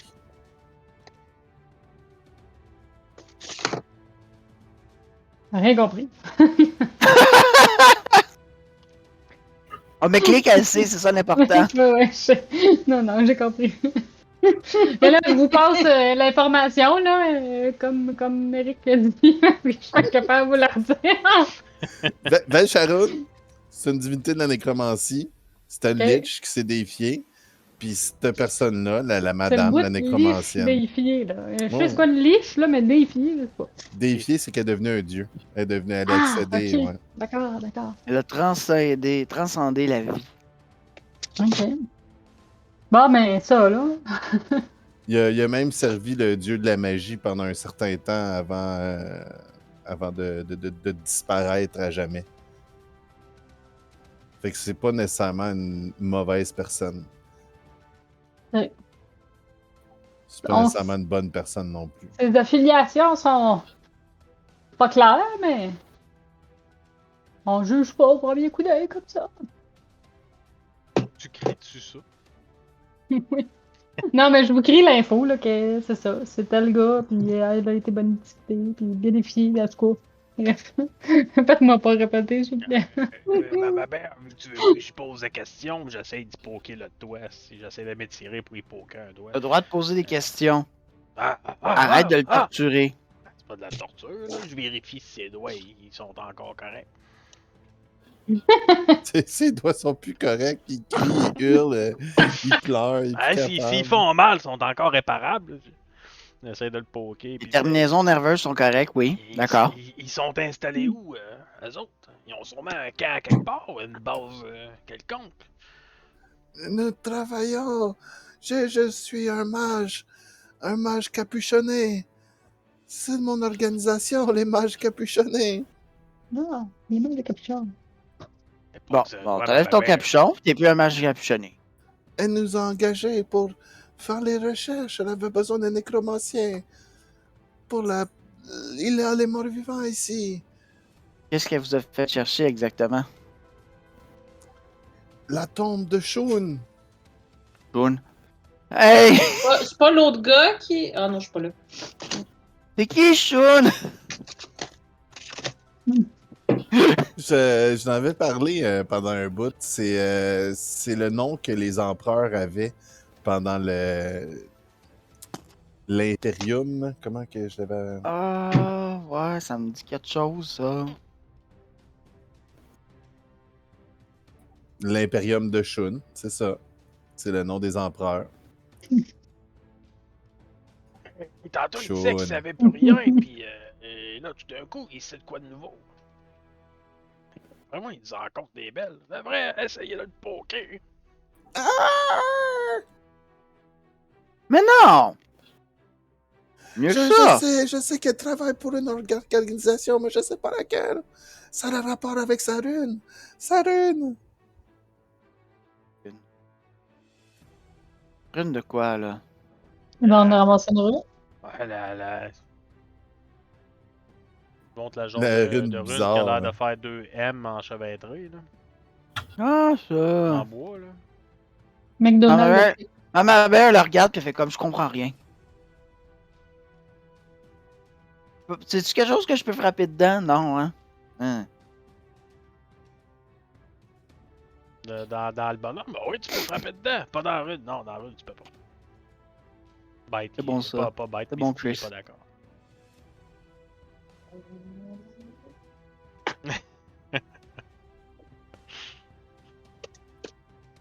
rien compris. On met clic à sait, c'est ça l'important. Ouais, non, j'ai compris. Mais là, je vous passe l'information, là, comme Eric a dit. Je suis pas capable de vous la redire. Vel'Sharun, c'est une divinité de la nécromancie. C'est un Ok. lich qui s'est déifié. Puis cette personne-là, la C'est le madame, bout la de nécromancienne. déifié, là. Je Ouais. sais c'est quoi une liche, là, mais déifié, je sais pas. Déifiée, c'est qu'elle est devenue un dieu. Elle a Ah, accédé. ok. Ouais. D'accord. Elle a transcendé la vie. Ok. Bon, ben, ça, là. Il a même servi le dieu de la magie pendant un certain temps avant de disparaître à jamais. Fait que c'est pas nécessairement une mauvaise personne. Ouais. C'est pas nécessairement une bonne personne non plus. Ses affiliations sont pas claires, mais on juge pas au premier coup d'œil comme ça. Tu cries-tu ça? Oui. Non, mais je vous crie l'info, là, que c'est ça. C'est tel gars, puis elle a été bénéficiée, puis bénéficiée, à tout cas. Bref. Faites-moi pas répéter, s'il vous plaît. Ma mère, vu que tu veux que je pose des questions, j'essaie d'y poker le doigt. Si j'essaie de m'étirer pour y poker un doigt. T'as le droit de poser des questions. Arrête Arrête de le torturer. C'est pas de la torture, là. Je vérifie si ses doigts ils sont encore corrects. Ses doigts sont plus corrects. Il crie, il hurle, il pleure, il est plus S'ils capable. font mal, ils sont encore réparables. On essaie de le poker. Les puis terminaisons nerveuses sont correctes, oui. D'accord. Ils sont installés où, eux autres? Ils ont sûrement un camp quelque part, une base quelconque. Nous travaillons. Je suis un mage capuchonné. C'est mon organisation, les mages capuchonnés. Non, il est même le capuchon. Bon, t'enlèves ton capuchon, t'es plus un mage capuchonné. Elle nous a engagés pour faire les recherches. Elle avait besoin d'un nécromancien. Il y a les morts-vivants ici. Qu'est-ce qu'elle vous a fait chercher exactement? La tombe de Shun. Boone. Hey! C'est pas l'autre gars qui. Ah non, je suis pas là. C'est qui, Shun? Je n'en avais parlé pendant un bout. C'est le nom que les empereurs avaient pendant l'Imperium. Comment que je l'avais... Ah, ouais, ça me dit quelque chose, ça. L'Imperium de Shun, c'est ça. C'est le nom des empereurs. Tantôt, il Chaud, disait qu'il ouais. savait plus rien, puis là, tout d'un coup, il sait de quoi de nouveau. Vraiment, il nous en compte des belles. On devrait essayer de le poker. Mais non! Mieux que ça! Je sais qu'elle travaille pour une organisation, mais je sais pas laquelle. Ça a rapport avec sa rune. Sa rune! Rune de quoi, là? Il va en ramasser une rue. Ouais, la... Je montre la genre La de rune rune qui bizarre, a l'air de ouais. faire 2 M enchevêtrés, là. Ah, En ça! bois, là. McDonald's. Ma mère, elle la regarde et fait comme je comprends rien. C'est-tu quelque chose que je peux frapper dedans? Non, hein? Dans le bonhomme, bah oui, tu peux frapper dedans. Pas dans la rune. Non, dans la rune, tu peux pas. Bête, C'est bon, il est ça. Pas bête, C'est mais bon, il est Chris. pas d'accord.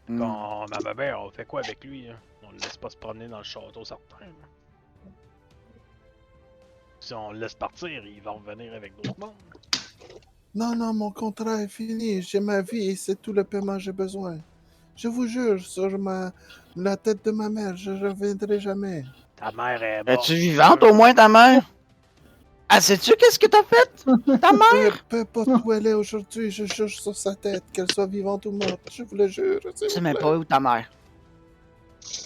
Hmm. Quand ma mère, on fait quoi avec lui? Hein? On le laisse pas se promener dans le château certain. Là. Si on le laisse partir, il va revenir avec d'autres mondes. Non, mon contrat est fini. J'ai ma vie et c'est tout le paiement que j'ai besoin. Je vous jure, sur la tête de ma mère, je ne reviendrai jamais. Ta mère est morte. Es-tu vivante au moins, ta mère? Ah, sais-tu qu'est-ce que t'as fait? Ta mère? Peu importe où elle est aujourd'hui, je jure sur sa tête, qu'elle soit vivante ou morte. Je vous le jure. Tu sais même pas où ta mère.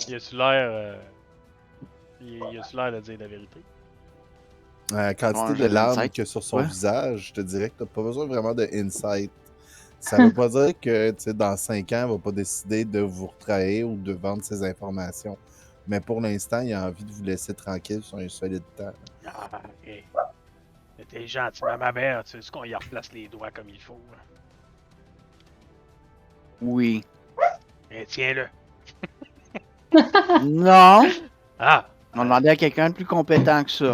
Il a-tu l'air. Il a-tu l'air de dire la vérité? La quantité Ouais, de j'ai larmes l'insight. qu'il y a sur son Ouais. visage, je te dirais que t'as pas besoin vraiment de insight. Ça veut pas dire que dans 5 ans, elle va pas décider de vous retrahir ou de vendre ses informations. Mais pour l'instant, il a envie de vous laisser tranquille sur un solide temps. Ah, ok. T'es gentil, mais ma mère, tu sais qu'on y replace les doigts comme il faut. Là. Oui. Eh, tiens-le. Non. Ah! On va demander à quelqu'un de plus compétent que ça.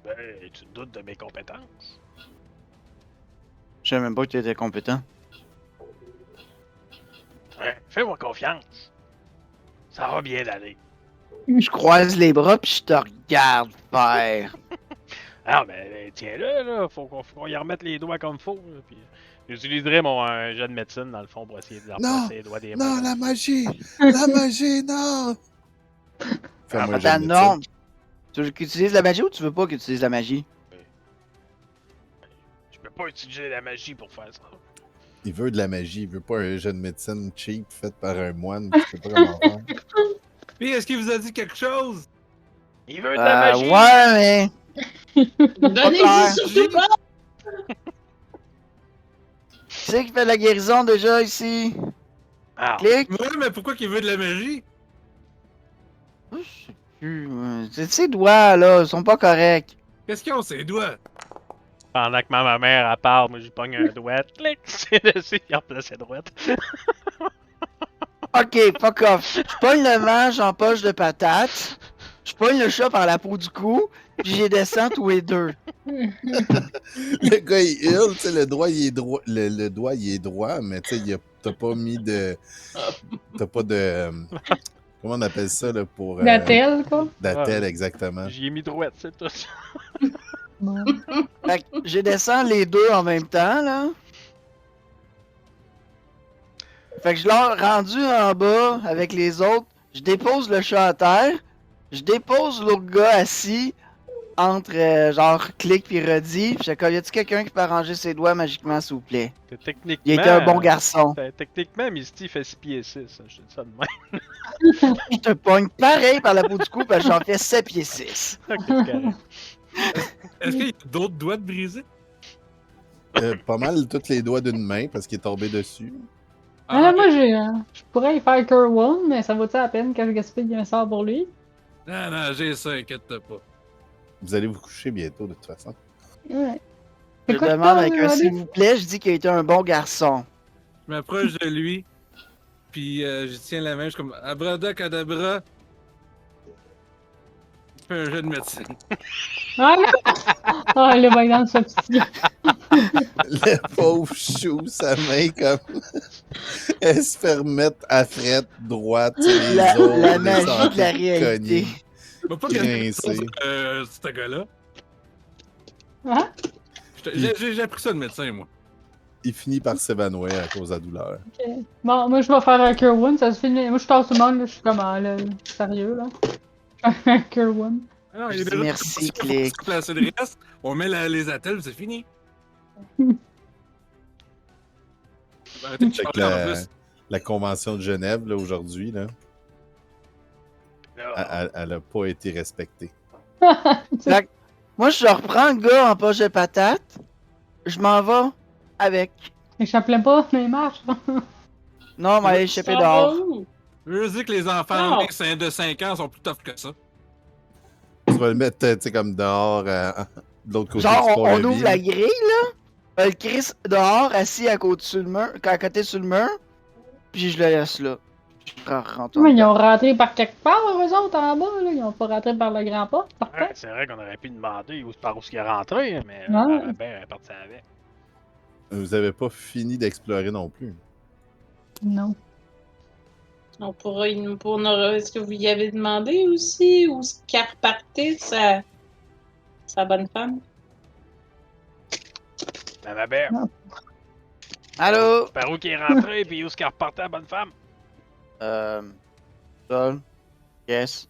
Ben, tu te doutes de mes compétences. Je savais même pas que tu étais compétent. Ouais, fais-moi confiance. Ça va bien aller. Je croise les bras puis je te regarde faire. Ah, ben, tiens-le, là. Faut qu'on y remette les doigts comme faut. Là, puis j'utiliserai mon jet de médecine, dans le fond, pour essayer de leur Non, placer les doigts des Non, mains. la magie! La magie, non! Fais-moi un jet Attends, de non. médecine. Tu veux qu'il utilise la magie ou tu veux pas qu'il utilise la magie? Je peux pas utiliser la magie pour faire ça. Il veut de la magie, il veut pas un jet de médecine cheap fait par un moine. Tu sais pas comment faire. Puis, est-ce qu'il vous a dit quelque chose? Il veut de la magie! Ouais, mais. Donnez-y surtout pas! Qui c'est qui fait la guérison déjà ici? Ah, Clique. Ouais, mais pourquoi qu'il veut de la magie? Je sais plus. Ses doigts, là, ils sont pas corrects. Qu'est-ce qu'ils ont, ses doigts? pendant que ma mère, elle parle, moi, j'y pogne un doigt. Clic! C'est dessus, il replace la droite. Ok, fuck off. Je pogne le manche en poche de patate. Je pogne le chat par la peau du cou. Puis j'ai descends tous les deux. Le gars, il hurle, tu sais, le doigt, il est droit. Le doigt, il est droit, mais tu sais, t'as pas mis de. T'as pas de. Comment on appelle ça là, pour. D'Atel, quoi. D'Atel, Ah, exactement. J'y ai mis droite, c'est tout. Bon. Fait que je descends les deux en même temps, là. Fait que je leur rendu en bas avec les autres. Je dépose le chat à terre. Je dépose l'autre gars assis entre genre clic puis redit. Puis je dis, y a-tu quelqu'un qui peut arranger ses doigts magiquement, s'il vous plaît? Techniquement. Il était un bon garçon. Techniquement, Misty fait 6 pieds 6. Je te dis ça de même. Je te pogne pareil par la peau du cou parce que j'en fais 7 pieds 6. Ok, c'est correct. Est-ce qu'il y a d'autres doigts de briser? Pas mal tous les doigts d'une main parce qu'il est tombé dessus. Ah, moi, je pourrais y faire Cure One, mais ça vaut-tu la peine que je gaspille un sort pour lui? Non, non, j'ai ça, inquiète-toi pas. Vous allez vous coucher bientôt, de toute façon. Ouais. Je Écoute, demande avec un regardez. s'il vous plaît, je dis qu'il a été un bon garçon. Je m'approche de lui, puis je tiens la main, je suis comme Abrada Cadabra. Je fais un jeu de médecine. Ah, non! Ah, le va dans ce petit. Le pauvre chou, sa main comme. Elle se fait remettre à frette droite. Les La os, les magie de la sentiers réalité. cognés. Va pas Grincé. ce gars-là. Hein? J'ai appris ça de médecin, moi. Il finit par s'évanouir à cause de la douleur. Ok. Bon, moi, je vais faire un Cure One, ça se finit. Moi, je tasse tout le monde, là. Je suis comme, ah, là, sérieux, là. Un Cure One. Ah non, Je il est dis déjà merci, faut Click. placer le reste, on met les attelles, c'est fini. Arrêtez de Fait que parler en plus. la convention de Genève, là, aujourd'hui, là, elle a pas été respectée. Fait que moi, je reprends le gars en poche de patate. Je m'en vais avec. Échappe-le pas, mais il marche. Non, mais aller échapper Ça dehors. va où? Je veux dire que les enfants Non. de 5 ans sont plus tough que ça. Tu vas le mettre, tu sais, comme dehors, de l'autre côté Genre, du on pont-levis. ouvre la grille, là. Le Chris dehors, assis à côté sur le mur, à côté sur le mur. Puis je le laisse là. Je rentre Mais ils ont rentré par quelque part, eux autres, en bas, là. Ils ont pas rentré par le grand pas. Ouais, c'est vrai qu'on aurait pu demander par où il est rentré, mais Ouais. ben, est parti avec. Vous avez pas fini d'explorer non plus. Non. On pourra, est-ce que vous y avez demandé aussi où ce qu'elle repartait, sa bonne femme? Ben, ma mère, Allô? par où qu'il est rentré, puis où est-ce qu'il repartait, la bonne femme? Sol? Yes.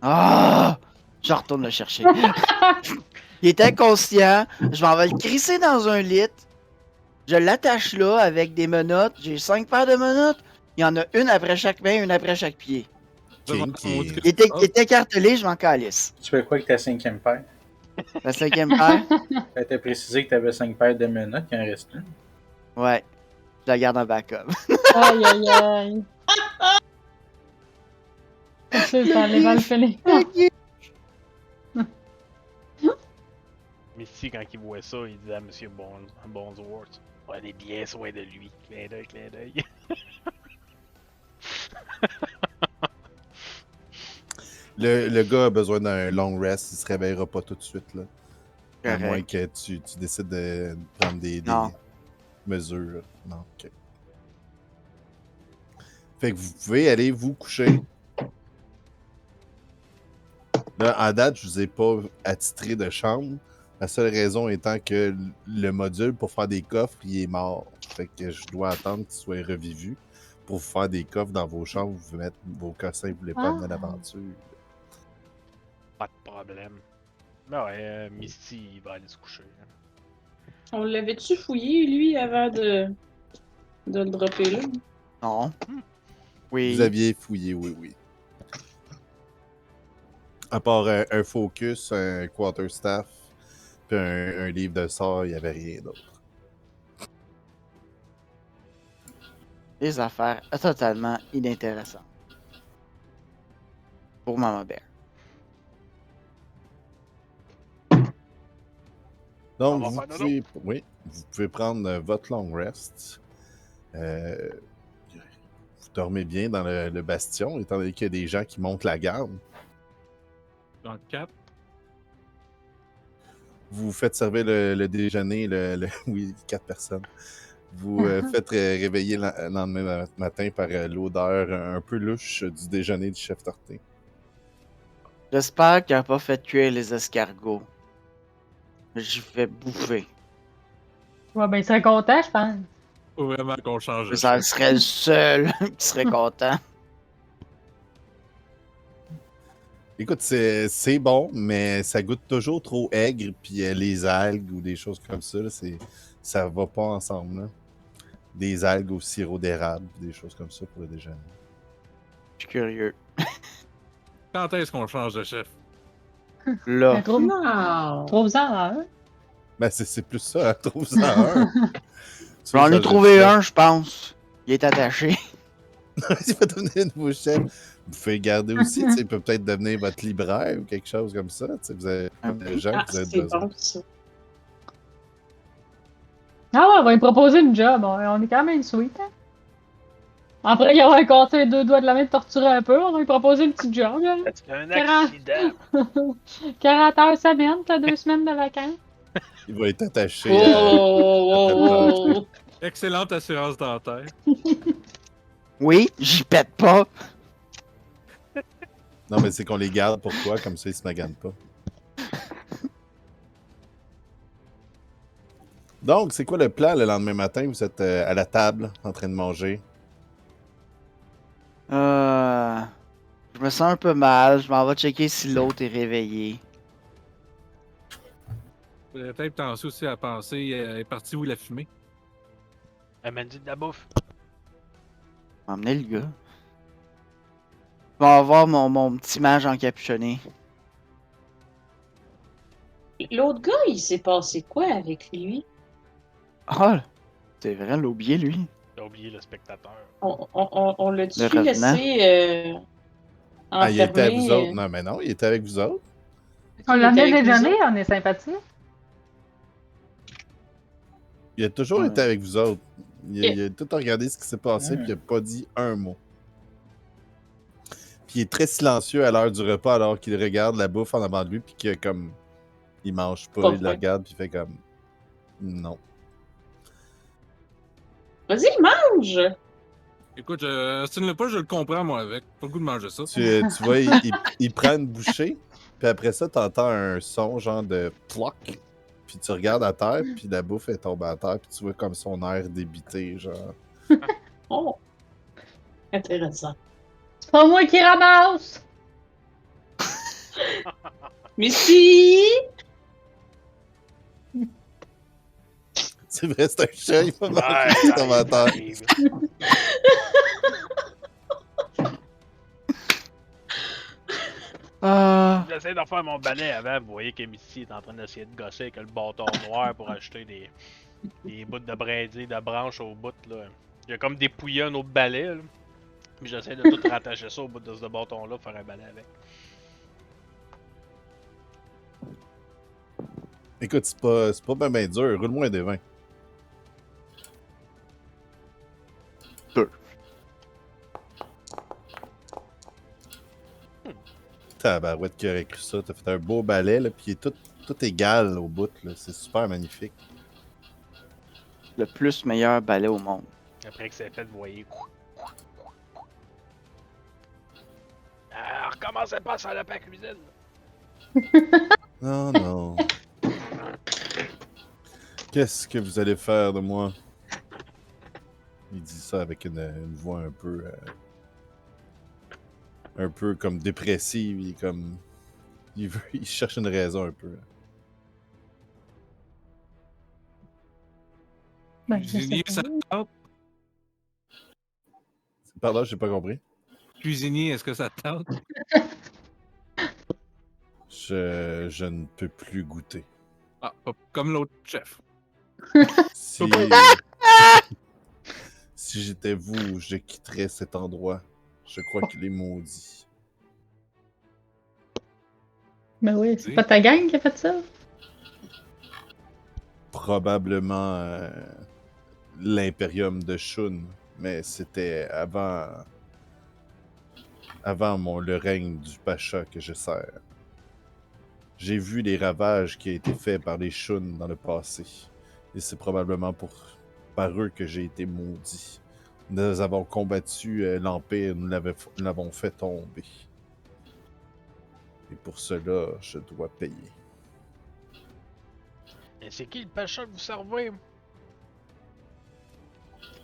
Ah! Je retourne le chercher. Il est inconscient. Je m'en vais le crisser dans un lit. Je l'attache là avec des menottes. J'ai 5 paires de menottes. Il y en a une après chaque main, une après chaque pied. Kinky. Il était écartelé, je m'en calisse. Tu fais quoi avec ta 5e paire? La 5e paire? T'as précisé que t'avais 5 paires de menottes, il en reste une. Ouais. Je la garde en backup. Aïe, aïe, aïe. C'est sûr, ça allait mal finir. Misty, quand il voit ça, il dit à Monsieur Bonesworth, prenez bien soin de lui. Clin d'œil, clin d'œil. Le gars a besoin d'un long rest, il se réveillera pas tout de suite, là. À Correct. moins que tu décides de prendre des Non. mesures. Non, ok. Fait que vous pouvez aller vous coucher. Là, en date, je vous ai pas attitré de chambre. La seule raison étant que le module pour faire des coffres, il est mort. Fait que je dois attendre qu'il soit revivu pour vous faire des coffres dans vos chambres. Vous pouvez mettre vos cossins, vous voulez pas amener l'aventure. Pas de problème. Ben ouais, Misty, il va aller se coucher. hein. On l'avait-tu fouillé, lui, avant de le dropper là? Non. Oui. Vous aviez fouillé, oui, oui. À part un focus, un quarterstaff, puis un livre de sort, il n'y avait rien d'autre. Des affaires totalement inintéressantes. Pour Mama Bear. Donc, On va vous faire dodo. pouvez, oui, vous pouvez prendre votre long rest. Vous dormez bien dans le bastion, étant donné qu'il y a des gens qui montent la garde. Dans le 4. Vous faites servir le déjeuner, oui, 4 personnes. Vous faites réveiller le lendemain matin par l'odeur un peu louche du déjeuner du chef Torté. J'espère qu'il n'a pas fait cuire les escargots. J'y vais bouffer. Ouais, ben, il serait content, je pense. Faut vraiment qu'on change de Ça chef. serait le seul qui serait content. Écoute, c'est bon, mais ça goûte toujours trop aigre, puis les algues ou des choses comme ça, là, ça va pas ensemble. Là. Des algues au sirop d'érable, des choses comme ça pour le déjeuner. Je suis curieux. Quand est-ce qu'on change de chef? Là. Mais Non! trouve-en un. Ben, c'est plus ça, hein, trouve-en un. J'en ai trouvé un, je pense. Il est attaché. Il va devenir un nouveau chef. Vous pouvez garder aussi, tu sais, il peut peut-être devenir votre libraire ou quelque chose comme ça. Tu sais, vous avez des gens Ah, que vous avez c'est besoin. bon, ça. Ah ouais, on va lui proposer une job. On est quand même sweet, hein. Après y avoir compté 2 doigts de la main de torturer un peu, on va lui proposer une petite job, là. C'est un 40. accident. 40 heures semaine, t'as 2 semaines de vacances. Il va être attaché Oh, à... oh, oh, Excellente assurance dentaire. Oui, j'y pète pas. Non, mais c'est qu'on les garde pour toi, comme ça, ils se maganent pas. Donc, c'est quoi le plan le lendemain matin? Vous êtes à la table, en train de manger. Je me sens un peu mal. Je m'en vais checker si l'autre est réveillé. Peut-être penser aussi à penser, est parti où la fumée? Amène-y de la bouffe. M'emmener le gars. Je vais avoir mon petit mage encapuchonné. L'autre gars, il s'est passé quoi avec lui? Ah, c'est vrai, l'a oublié, lui. J'ai oublié le spectateur. On l'a-tu Le revenant. laissé Ah, il était à enfermé? vous autres? Non, mais non, il était avec vous autres. On Il l'a était mis avec nous déjeuner, autres? on est sympathique. Il a toujours Ouais. été avec vous autres. Il Ok. a tout regardé ce qui s'est passé, puis il a pas dit un mot. Puis il est très silencieux à l'heure du repas, alors qu'il regarde la bouffe en avant de lui, puis que comme il mange pas, Pas il le faim. regarde, puis il fait comme non. Vas-y, mange! Écoute, si tu ne l'as pas, je le comprends, moi, avec. Pas le goût de manger ça. Tu vois, il prend une bouchée, puis après ça, t'entends un son genre de ploc, puis tu regardes à terre, puis la bouffe est tombée à terre, puis tu vois comme son air débité, genre. Oh! Intéressant. C'est pas moi qui ramasse! Mais si! C'est vrai, c'est un chat, il va manger Ouais, qui tombe à terre. arrive. Ah, J'essaie d'en faire mon balai avant. Vous voyez qu'Amisty est en train d'essayer de gosser avec le bâton noir pour acheter des bouts de brindilles, de branches au bout. Là. Il a comme dépouillé un autre balai. Là. Puis j'essaie de tout rattacher ça au bout de ce bâton-là pour faire un balai avec. Écoute, c'est pas ben dur. Roule-moi un des 20. Deux. Tabarouette qui aurait cru ça. T'as fait un beau balai, là, puis il est tout égal au bout. Là. C'est super magnifique. le plus meilleur balai au monde. Après que c'est fait, vous voyez. Ah, recommencez pas sur la cuisine. Non, non. Qu'est-ce que vous allez faire de moi? Il dit ça avec une voix un peu comme dépressive. Il est comme. Il cherche une raison un peu. Ben, je sais Cuisinier, pas. ça te tente? Pardon, j'ai pas compris. Cuisinier, est-ce que ça te tente? Je ne peux plus goûter. Ah, pas comme l'autre chef. Si, si j'étais vous, je quitterais cet endroit. Je crois qu'il est maudit. Ben oui, c'est pas ta gang qui a fait ça? Probablement l'Imperium de Shun, mais c'était avant le règne du Pacha que je sers. J'ai vu les ravages qui ont été faits par les Shun dans le passé, et c'est probablement pour par eux que j'ai été maudit. Nous avons combattu l'Empire, nous l'avons fait tomber. Et pour cela, je dois payer. Et c'est qui le pacha que vous servez?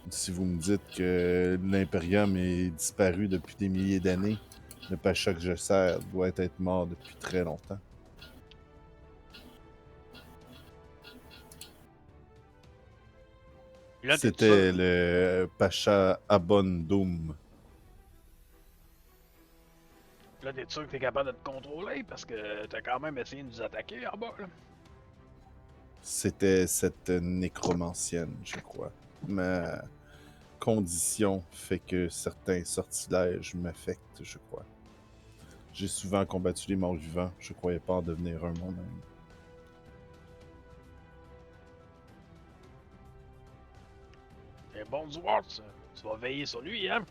Si vous me dites que l'Imperium est disparu depuis des milliers d'années, le pacha que je sers doit être mort depuis très longtemps. Là, t'es C'était sûr? le pacha Abon Doom. Là, t'es sûr que t'es capable de te contrôler? Parce que t'as quand même essayé de nous attaquer en bas, là. C'était cette nécromancienne, je crois. Ma condition fait que certains sortilèges m'affectent, je crois. J'ai souvent combattu les morts vivants, je croyais pas en devenir un moi-même. C'est bon du Wart, ça. Tu vas veiller sur lui, hein?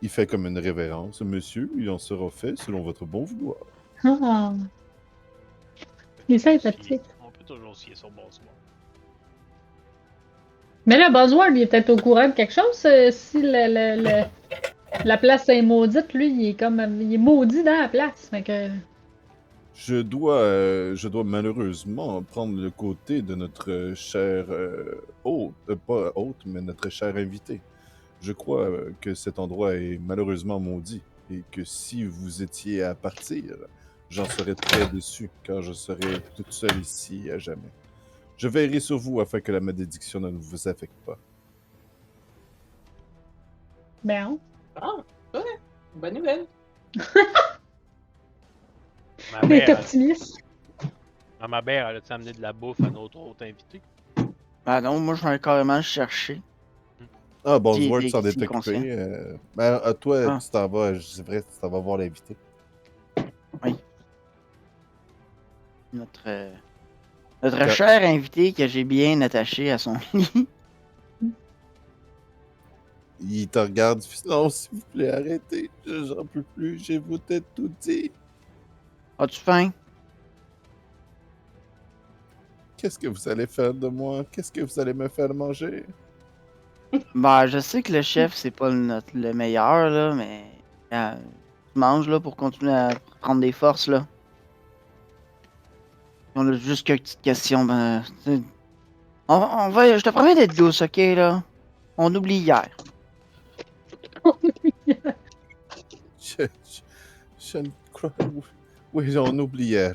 Il fait comme une révérence. Monsieur, il en sera fait selon votre bon vouloir. Ah. Il est sympathique. On peut toujours scier sur Buzzword. Mais là, Buzzword, il est peut-être au courant de quelque chose. Si la place est maudite, lui, il est maudit dans la place. Fait que... Je dois malheureusement prendre le côté de notre cher hôte, pas hôte, mais notre cher invité. Je crois que cet endroit est malheureusement maudit et que si vous étiez à partir, j'en serais très déçu car je serais toute seule ici à jamais. Je veillerai sur vous afin que la malédiction ne vous affecte pas. Ben, Ah, ouais, bonne nouvelle. Ma il est mère, optimiste. ma mère, elle a-tu amené de la bouffe à notre autre invité? Ben non, moi, je vais carrément le chercher. Ah, Qui est- Bosworth s'en qui est est conscient. occupé. Ben, à toi, Ah. tu t'en vas, c'est vrai, tu t'en vas voir l'invité. Notre Que- cher invité que j'ai bien attaché à son lit. Il te regarde, il fait, non, s'il vous plaît, arrêtez, j'en peux plus, j'ai vous tout dit. As-tu faim? Qu'est-ce que vous allez faire de moi? Qu'est-ce que vous allez me faire manger? Ben, je sais que le chef, c'est pas le meilleur, là, mais tu manges, là, pour continuer à prendre des forces, là. On a juste quelques petites questions, ben... On va... Je te promets d'être douce, ok, là? On oublie hier. Je ne crois... Oui, on oublie hier,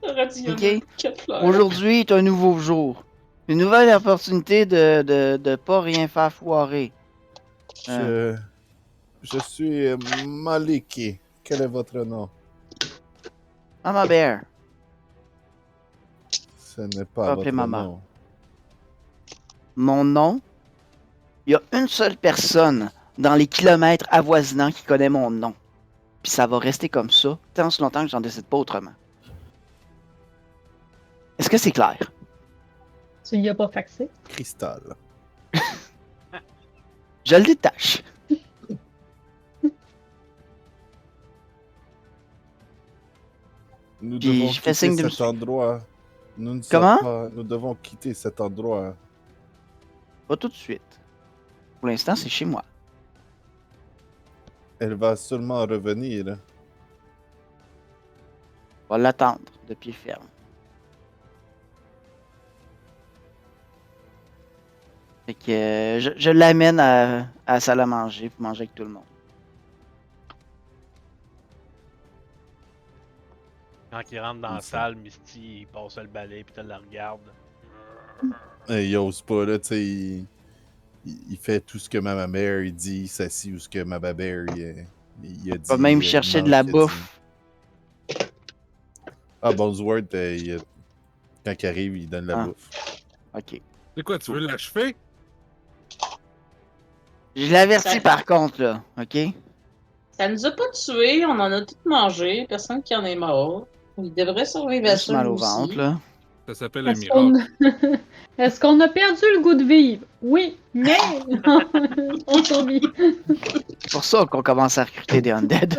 Radio Ok. Kepler. Aujourd'hui est un nouveau jour. Une nouvelle opportunité de pas rien faire foirer. Je suis Maliki. Quel est votre nom? Mama Bear. Ce n'est pas Appelez votre maman. nom. Mon nom? Il y a une seule personne dans les kilomètres avoisinants qui connaît mon nom. Puis ça va rester comme ça tant si longtemps que j'en décide pas autrement. Est-ce que c'est clair? Tu y as pas faxé. Cristal. Je le détache. Nous Puis devons je fais quitter signe de me cet suivre. endroit. Nous ne Comment? sommes pas... Nous devons quitter cet endroit. Pas tout de suite. Pour l'instant, c'est chez moi. Elle va seulement revenir. On va l'attendre de pied ferme. Fait que je l'amène à la salle à manger pour manger avec tout le monde. Quand il rentre dans la Ça. salle, Misty, il passe le balai puis tu le regarde. Il ose pas, là, tu sais. Il fait tout ce que ma mère il dit, il s'assit où ce que ma babère il a dit. Va même il chercher mange de la ce qu'il a bouffe. dit. Ah, Bosworth, quand il arrive, il donne la Ah. bouffe. Ok. C'est quoi, tu veux l'achever? Je l'avertis Ça- par contre, là. Ok? Ça nous a pas tués, on en a tout mangé, personne qui en est mort. Il devrait survivre à Juste ça. mal lui au aussi. ventre, là. Ça s'appelle un Est-ce miracle. qu'on Est-ce qu'on a perdu le goût de vivre? Oui, mais on survit. C'est pour ça qu'on commence à recruter des undead.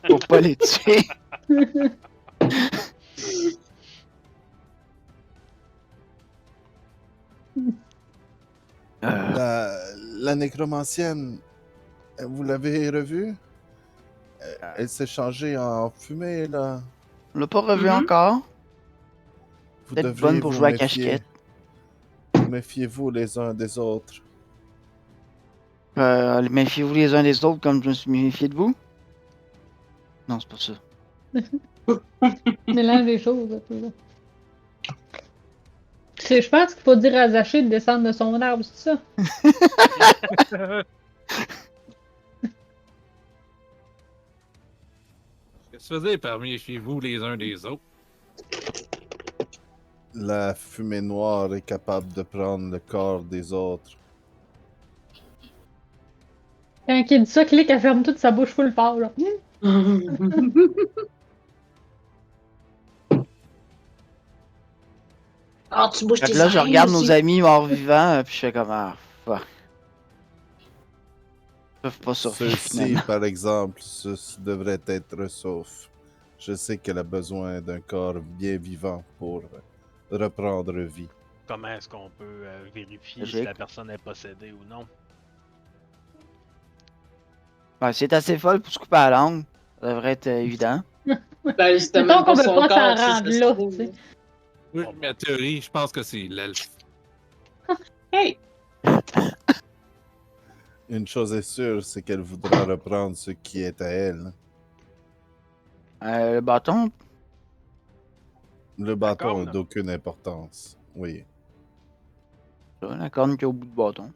Pour pas les tuer. La nécromancienne, vous l'avez revue? Elle s'est changée en fumée, là. On l'a pas revu Mhm. encore. Vous Peut-être devriez bonne pour vous jouer à méfier. cache-cache. Méfiez-vous les uns des autres. Méfiez-vous les uns des autres comme je me suis méfié de vous? Non, c'est pas ça. Mélange des choses, un peu, là. Je pense qu'il faut dire à Zaché de descendre de son arbre, c'est ça? Qu'est-ce que tu faisais parmi chez vous les uns des autres? La fumée noire est capable de prendre le corps des autres. Quand il dit ça, Click, elle ferme toute sa bouche full fort, là. Ah, tu bouges Fait tes que là, je oreilles regarde aussi. nos amis morts-vivants, puis je fais comme ah, fuck. Ils peuvent pas survivre Ceux-ci, finalement. par exemple, devraient être saufs. Je sais qu'elle a besoin d'un corps bien vivant pour reprendre vie. Comment est-ce qu'on peut vérifier si Logique. la personne est possédée ou non? Ben, c'est assez folle pour se couper la langue. Ça devrait être évident. Ben, c'était Mettons même qu'on pas peut son pas s'en corps, si ça rendre se là, trouve. tu sais. Oui, ma théorie, je pense que c'est l'elfe. Hey! Une chose est sûre, c'est qu'elle voudra reprendre ce qui est à elle. Le bâton, Le bâton corne. n'a d'aucune importance. Oui. ça, la corne qui est au bout du bâton.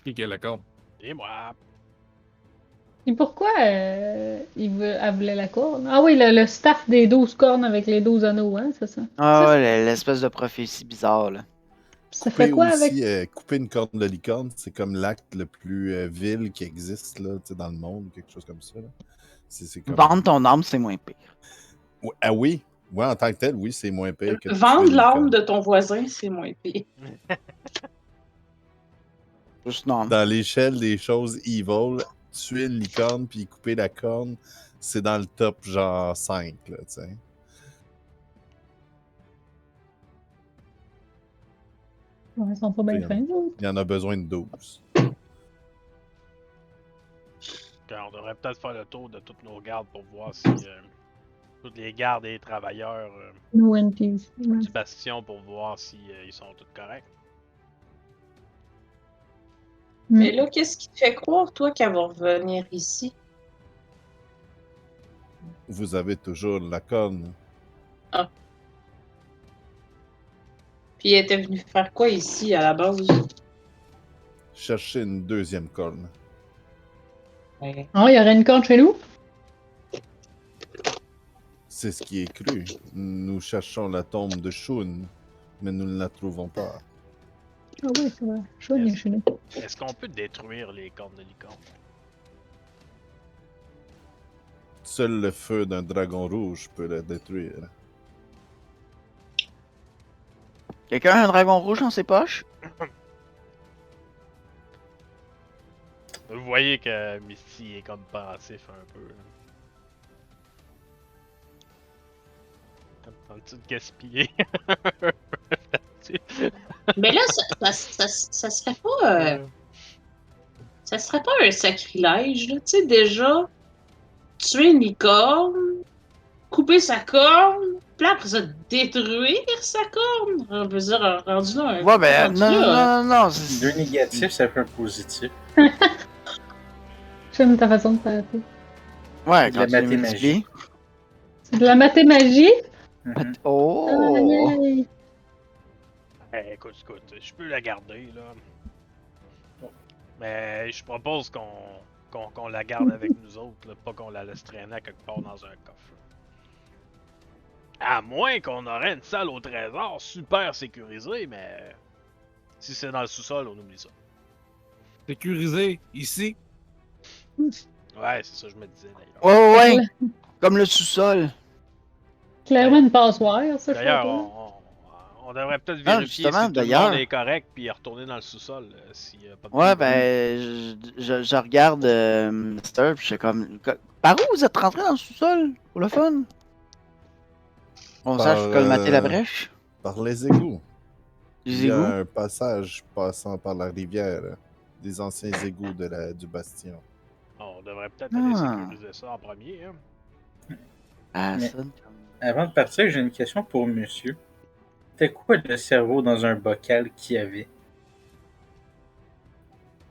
Qui est le con? Et moi! Et pourquoi elle voulait la corne? Ah oui, le staff des 12 cornes avec les 12 anneaux, hein, c'est ça? Ah Ça, ouais, l'espèce de prophétie bizarre là. ça fait quoi avec... Couper une corne de licorne, c'est comme l'acte le plus vil qui existe là, tu sais, dans le monde, quelque chose comme ça. Là. C'est comme... Vendre ton âme, c'est moins pire. Ah oui? Ouais, en tant que tel, oui, c'est moins pire que de tuer Vendre une l'âme licorne. de ton voisin, c'est moins pire. Juste non. Dans l'échelle des choses evil, tuer une licorne puis couper la corne, c'est dans le top genre 5, là, tu sais. Ouais, ils sont pas bien Bien. fins, eux. Il y en a besoin de 12. On devrait peut-être faire le tour de toutes nos gardes pour voir si... toutes les gardes et les travailleurs No NPC. Ouais. du bastion pour voir si ils sont tous corrects. Mais là, qu'est-ce qui te fait croire, toi, qu'elle va revenir ici? Vous avez toujours la corne. Puis elle était venue faire quoi ici, à la base? Cherchez une deuxième corne. Ah, il y aurait une corne chez nous? C'est ce qui est cru. Nous cherchons la tombe de Shun, mais nous ne la trouvons pas. Ah oui, c'est vrai. Je vois, il y a chez nous. Est-ce qu'on peut détruire les cornes de licorne? Seul le feu d'un dragon rouge peut la détruire. Quelqu'un a un dragon rouge dans ses poches? Vous voyez que Misty est comme pensif un peu. En dessous de gaspiller. Mais là, ça serait pas... ça serait pas un sacrilège, là. Tu sais, déjà, tuer une licorne, couper sa corne, puis après ça, détruire sa corne. On peut dire, rendu là... Ouais, ben, rendu non, là, non. Deux négatifs, ça fait un positif. J'aime ta façon de faire ça. Ouais, De la quand tu les mathémagie. multiplies. C'est de la mathémagie? Mhm. Oh! Aïe. Écoute, je peux la garder là. Mais je propose qu'on la garde avec nous autres, là, pas qu'on la laisse traîner à quelque part dans un coffre. À moins qu'on aurait une salle au trésor super sécurisée, mais si c'est dans le sous-sol, on oublie ça. Sécurisé, ici. Ouais, c'est ça que je me disais d'ailleurs. Ouais. Comme le sous-sol. Clairement une passoire, ça, je D'ailleurs, crois. on devrait peut-être Ah, vérifier justement, si tout le d'ailleurs. monde est correct, puis retourner dans le sous-sol s'il y a pas de Ouais, problème. ben, je regarde Mister, puis je suis comme. Par où vous êtes rentré dans le sous-sol? Pour le fun? On Par, sache colmater la brèche? Par les égouts. Il y a un passage passant par la rivière, des anciens égouts du bastion. On devrait peut-être aller sécuriser ça en premier. Hein. Ah, Mais- ça. Avant de partir, j'ai une question pour monsieur. C'était quoi le cerveau dans un bocal qu'il y avait?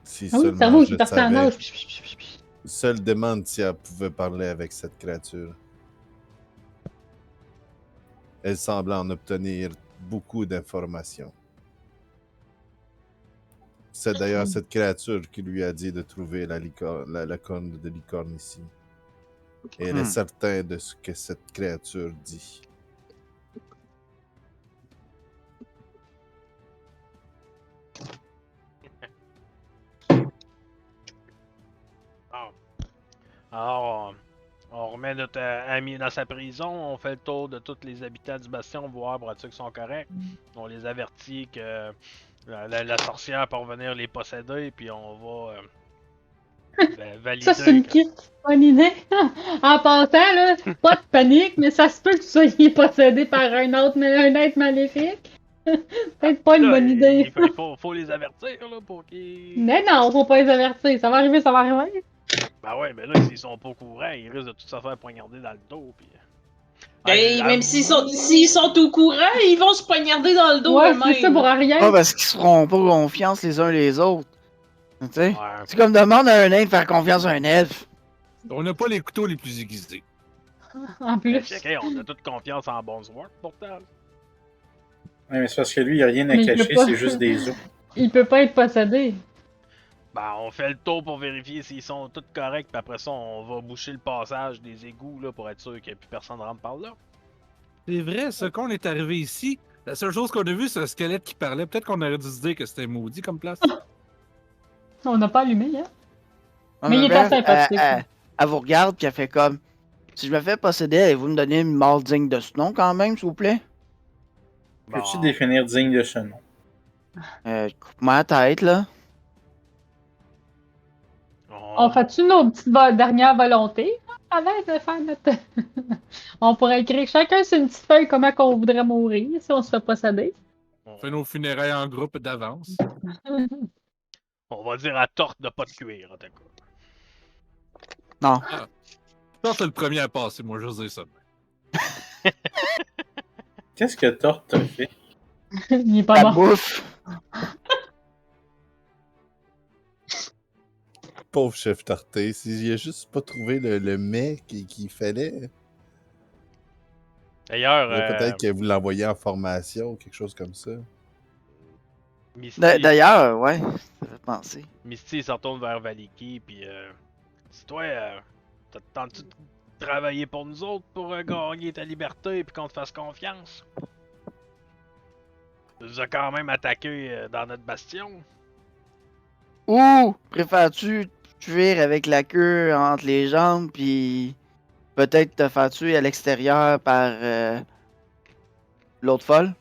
Si Ah oui, le seulement cerveau je qui le partait en savais. nage. Seul Demantia pouvait parler avec cette créature. Elle semblait en obtenir beaucoup d'informations. C'est d'ailleurs cette créature qui lui a dit de trouver la corne de licorne ici. Et elle est certaine de ce que cette créature dit. Alors, on remet notre ami dans sa prison, on fait le tour de tous les habitants du bastion, voir pour être sûr qu'ils sont corrects. On les avertit que la sorcière peut revenir les posséder, puis on va valider. Ça, c'est une bonne idée. En passant, là, pas de panique, mais ça se peut que tu sois possédé par un être maléfique. Peut-être pas une bonne idée. Il faut les avertir là, pour qu'ils. Mais non, faut pas les avertir. Ça va arriver, ça va arriver. Ben ouais, mais là, s'ils sont pas au courant, ils risquent de tout se faire poignarder dans le dos. Puis... Même s'ils sont au courant, ils vont se poignarder dans le dos Ouais, eux-mêmes. c'est ça pour rien. Pas parce qu'ils se feront pas confiance les uns les autres. Tu sais? Ouais. C'est comme demander à un nain de faire confiance à un elfe. On n'a pas les couteaux les plus aiguisés. En Ben, plus. check, on a toute confiance en Bonesworth pourtant. Ouais, mais c'est parce que lui, il a rien à Mais il cacher, peut pas. c'est juste des os. Il peut pas être possédé. Ben, on fait le tour pour vérifier s'ils sont tous corrects, puis après ça, on va boucher le passage des égouts là, pour être sûr qu'il n'y a plus personne rentre par là. C'est vrai, ça, quand on est arrivé ici, la seule chose qu'on a vue, c'est un squelette qui parlait. Peut-être qu'on aurait dû se dire que c'était maudit comme place. On n'a pas allumé, hein. Ouais, Mais il bref, était sympathique. Elle vous regarde puis elle fait comme si je me fais posséder, allez-vous me donner une mort digne de ce nom quand même, s'il vous plaît? Bon, Peux-tu définir digne de ce nom? Coupe-moi la tête, là. On fait-tu nos petites dernières volontés avant de faire notre. On pourrait écrire chacun sur une petite feuille comment qu'on voudrait mourir si on se fait posséder. On fait nos funérailles en groupe d'avance. On va dire à Torte de pas de cuir, en tout cas. Non. Toi, t'es le premier à passer, moi, je dire ça. Qu'est-ce que Torte t'a fait? Il est pas La mort. bouffe. Pauvre chef Tarté, s'il a juste pas trouvé le mets qu'il fallait. D'ailleurs, Peut-être que vous l'envoyez en formation ou quelque chose comme ça. Misty, D'ailleurs, ouais, ça fait penser. Misty se retourne vers Valiki, puis si toi, t'as tenté de travailler pour nous autres pour gagner ta liberté puis qu'on te fasse confiance? Tu nous as quand même attaqué dans notre bastion. Ou préfères-tu fuir avec la queue entre les jambes puis peut-être te faire tuer à l'extérieur par l'autre folle?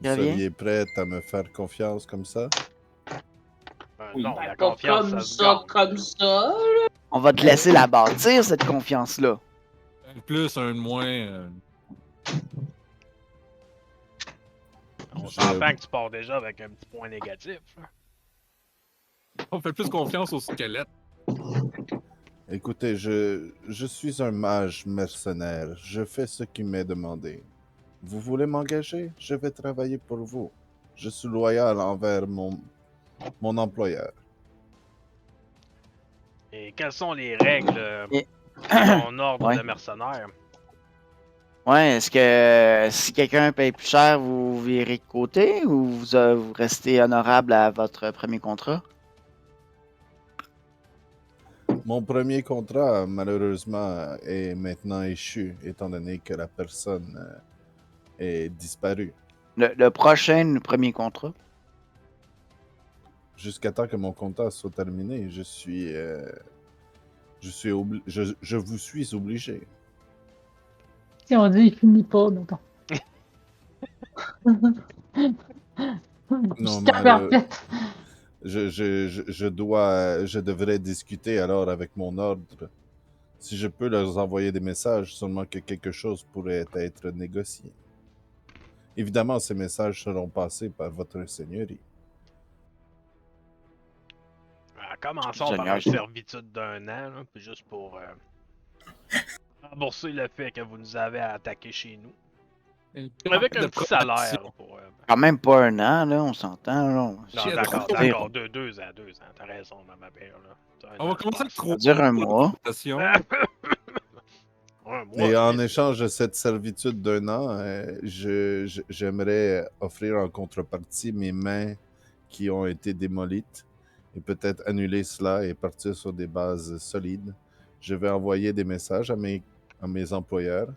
Vous Revient? seriez prête à me faire confiance comme ça? Oui. Non, Ben, la pas confiance, comme ça se ça, gagne. comme ça. On va te laisser la bâtir, cette confiance-là. Un de plus, un de moins. On Je- s'entend que tu pars déjà avec un petit point négatif. On fait plus confiance au squelette. Écoutez, je suis un mage mercenaire. Je fais ce qui m'est demandé. Vous voulez m'engager? Je vais travailler pour vous. Je suis loyal envers mon employeur. Et quelles sont les règles Et- de ton ordre Ouais. de mercenaires? Ouais, est-ce que si quelqu'un paye plus cher, vous virez de côté ou vous restez honorable à votre premier contrat? Mon premier contrat, malheureusement, est maintenant échu, étant donné que la personne est disparue. Le prochain premier contrat? Jusqu'à temps que mon contrat soit terminé, je vous suis obligé. Si on dit il finit pas, mettons. Non, Jusqu'à parfaite. je devrais discuter alors avec mon ordre. Si je peux leur envoyer des messages, seulement que quelque chose pourrait être négocié. Évidemment, ces messages seront passés par votre seigneurie. Commençons par Seigneur. une servitude d'1 an, là, puis juste pour rembourser le fait que vous nous avez attaqué chez nous. Avec un petit salaire pour. Quand même pas 1 an, là, on s'entend. Là. Non, Shit, d'accord, on- d'accord. 2 ans, 2 ans. T'as raison, ma père, là. On va commencer avec Ça 3 veut dire un mois. Un mois, Et en vite. échange de cette servitude d'1 an, j'aimerais offrir en contrepartie mes mains qui ont été démolites et peut-être annuler cela et partir sur des bases solides. Je vais envoyer des messages à mes employeurs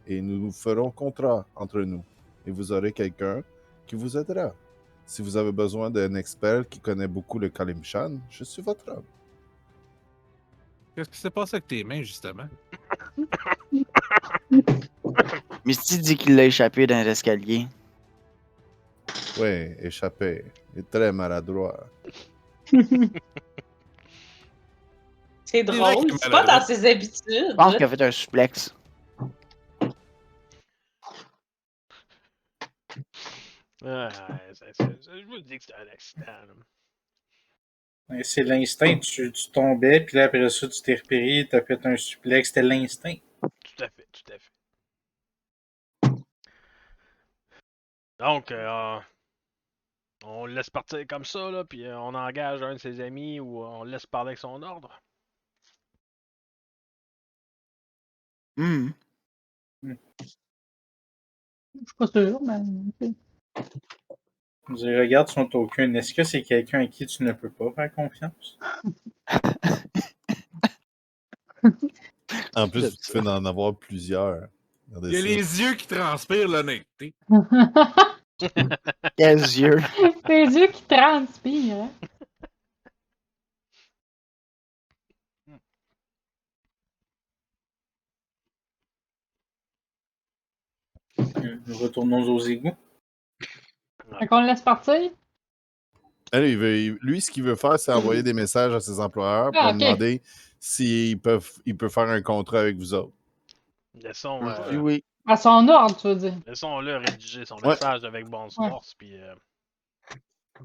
et nous ferons contrat entre nous. Et vous aurez quelqu'un qui vous aidera. Si vous avez besoin d'un expert qui connaît beaucoup le Kalimshan, je suis votre homme. Qu'est-ce qui s'est passé avec tes mains, justement? Misty dit qu'il l'a échappé dans l'escalier. Oui, échappé. Il est très maladroit. C'est vrai drôle, qu'il est c'est pas maladroit. dans ses habitudes. Je pense qu'il a fait un suplex. Je vous dis que c'est un accident. Là. Ouais, c'est l'instinct. Tu tombais, puis là, après ça, tu t'es repéré, t'as fait un suplex. C'était l'instinct. Tout à fait, tout à fait. Donc, on le laisse partir comme ça, là, puis on engage un de ses amis ou on le laisse parler avec son ordre. Hmm. Je suis pas sûr, mais. Je regarde son token. Est-ce que c'est quelqu'un à qui tu ne peux pas faire confiance? En plus, tu peux en avoir plusieurs. Regardez Il y a ça. les yeux qui transpirent l'honnêteté. Quels yeux. Tes yeux qui transpirent, hein? Retournons aux égouts. Fait qu'on le laisse partir? Allez, lui, ce qu'il veut faire, c'est envoyer des messages à ses employeurs pour Ah, leur ok. demander s'il peut faire un contrat avec vous autres. Laissons, Oui, oui. À son ordre, tu veux dire? laissons-le rédiger son Ouais. message avec bonne force, puis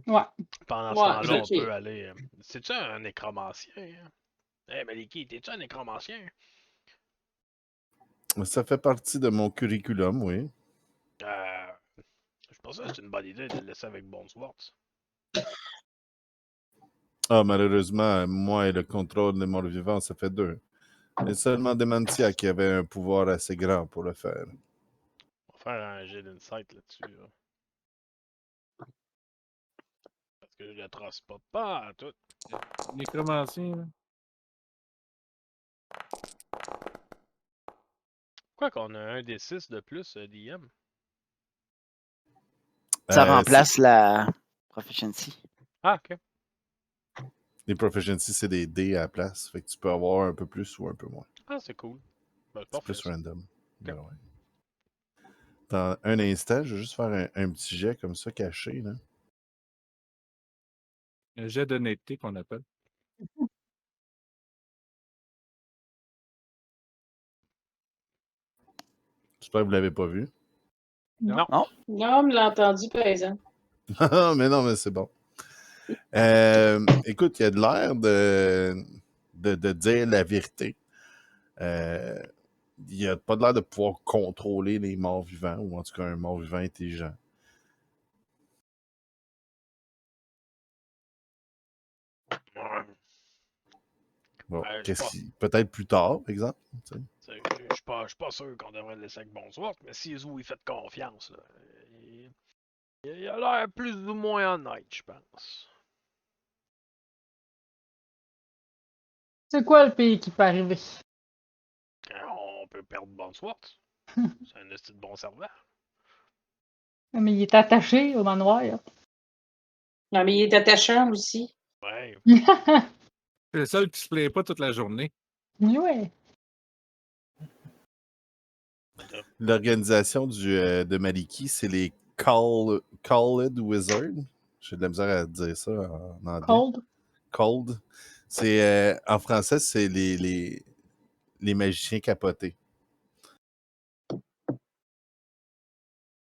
Ouais. pendant ce Ouais, temps-là, on ok. peut aller. C'est-tu un nécromancien? Hein? Hey, Maliki, t'es-tu un nécromancien? Ça fait partie de mon curriculum, oui. Je pense que c'est une bonne idée de le laisser avec Bonesworth. Ah, malheureusement, moi et le contrôle des morts-vivants, ça fait 2. Il y a seulement Dementia qui avait un pouvoir assez grand pour le faire. On va faire un jet d'insight là-dessus. Là. Parce que je le trace pas à tout. Nécromancien, là. Quoi qu'on a un des 6 de plus, DM. Ça remplace la proficiency. Ah, ok. Les proficiency, c'est des dés à la place. Fait que tu peux avoir un peu plus ou un peu moins. Ah, c'est cool. Ben, c'est C'est parfait, plus ça. random. Ben ouais. Dans un instant, je vais juste faire un petit jet comme ça, caché. Là. Un jet d'honnêteté qu'on appelle. J'espère que vous ne l'avez pas vu. Non. Non, mais l'a entendu, par exemple. mais non, mais c'est bon. Écoute, il y a de l'air de dire la vérité. Il n'y a pas de l'air de pouvoir contrôler les morts vivants, ou en tout cas un mort vivant intelligent. Ouais. Bon, je pense- peut-être plus tard, exemple. tu sais. Je suis pas sûr qu'on devrait le laisser avec Bonesworth, mais si vous lui faites confiance, là, il a l'air plus ou moins honnête, je pense. C'est quoi le pays qui peut arriver? On peut perdre Bonesworth. C'est un esti de bon servant. Mais il est attaché au manoir. Non, mais il est attachant aussi. Ouais. C'est le seul qui se plaint pas toute la journée. Ouais. L'organisation de Maliki, c'est les Called Wizards. J'ai de la misère à dire ça en anglais. Cold. Cold. En français, c'est les magiciens capotés.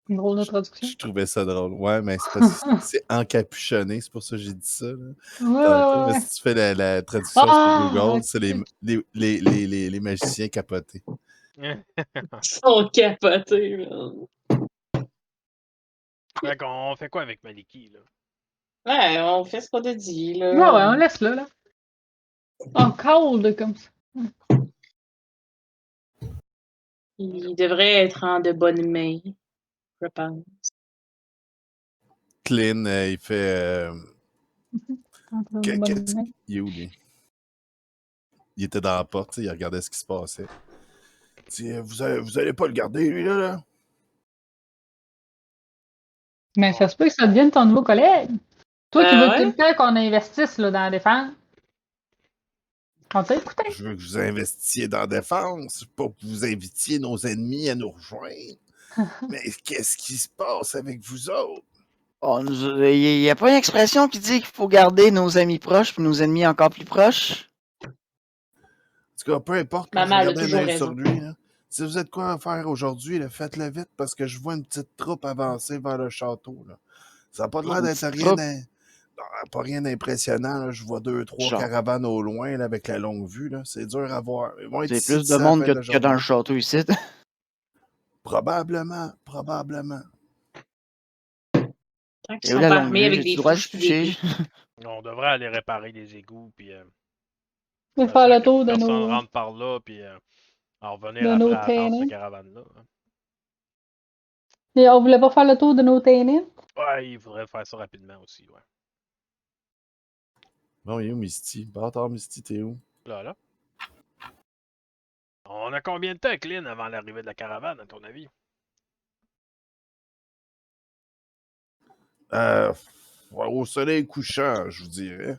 Une drôle de traduction. Je trouvais ça drôle. Ouais, mais c'est parce que c'est encapuchonné, c'est pour ça que j'ai dit ça. Là. Ouais, Mais ouais. si tu fais la traduction sur Google, c'est ok. les magiciens capotés. Ils sont capotés, man. Fait qu'on fait quoi avec Maliki, là? Ouais, on fait ce qu'on a dit, là. Ouais, ouais, on laisse là. En cold comme ça. Il devrait être en de bonnes mains, je pense. Clint, il fait. Entre de bonnes mains. Il est où, lui? Il était dans la porte, il regardait ce qui se passait. Il dit, vous allez pas le garder, lui, là? Mais ça se peut que ça devienne ton nouveau collègue. Toi qui veux Ouais. tout le temps qu'on investisse là, dans la défense. On t'a écouté. Je veux que vous investissiez dans la défense, pas que vous invitiez nos ennemis à nous rejoindre. Mais qu'est-ce qui se passe avec vous autres? Il n'y a pas une expression qui dit qu'il faut garder nos amis proches et nos ennemis encore plus proches? En tout cas, peu importe, là, Maman, elle a regardez un toujours œil raison. sur lui. Là. Si vous êtes quoi à faire aujourd'hui, là, faites-le vite parce que je vois une petite troupe avancer vers le château. Là. Ça n'a pas l'air Une d'être petite rien, troupe? pas rien d'impressionnant. Là. Je vois 2-3 Genre. caravanes au loin là, avec la longue vue. Là. C'est dur à voir. Ils vont être C'est ici plus d'ici de à la monde fin de la que dans journée. le château ici. Probablement. Tant qu'ils Et où sont la pas longue armés vue? avec J'ai-tu des le droit de se flèches et des toucher? épées. On devrait aller réparer les égouts, puis On va faire faire ça le que tour de personne nos, rentre par là, puis en revenir de après nos à attendre cette ténins. caravane-là. Et on voulait pas faire le tour de nos ténins? Ouais, il faudrait faire ça rapidement aussi, ouais. Bon, il est où Misty? Bâtard Misty, t'es où? Là. On a combien de temps, Clint, avant l'arrivée de la caravane, à ton avis? Au soleil couchant, je vous dirais.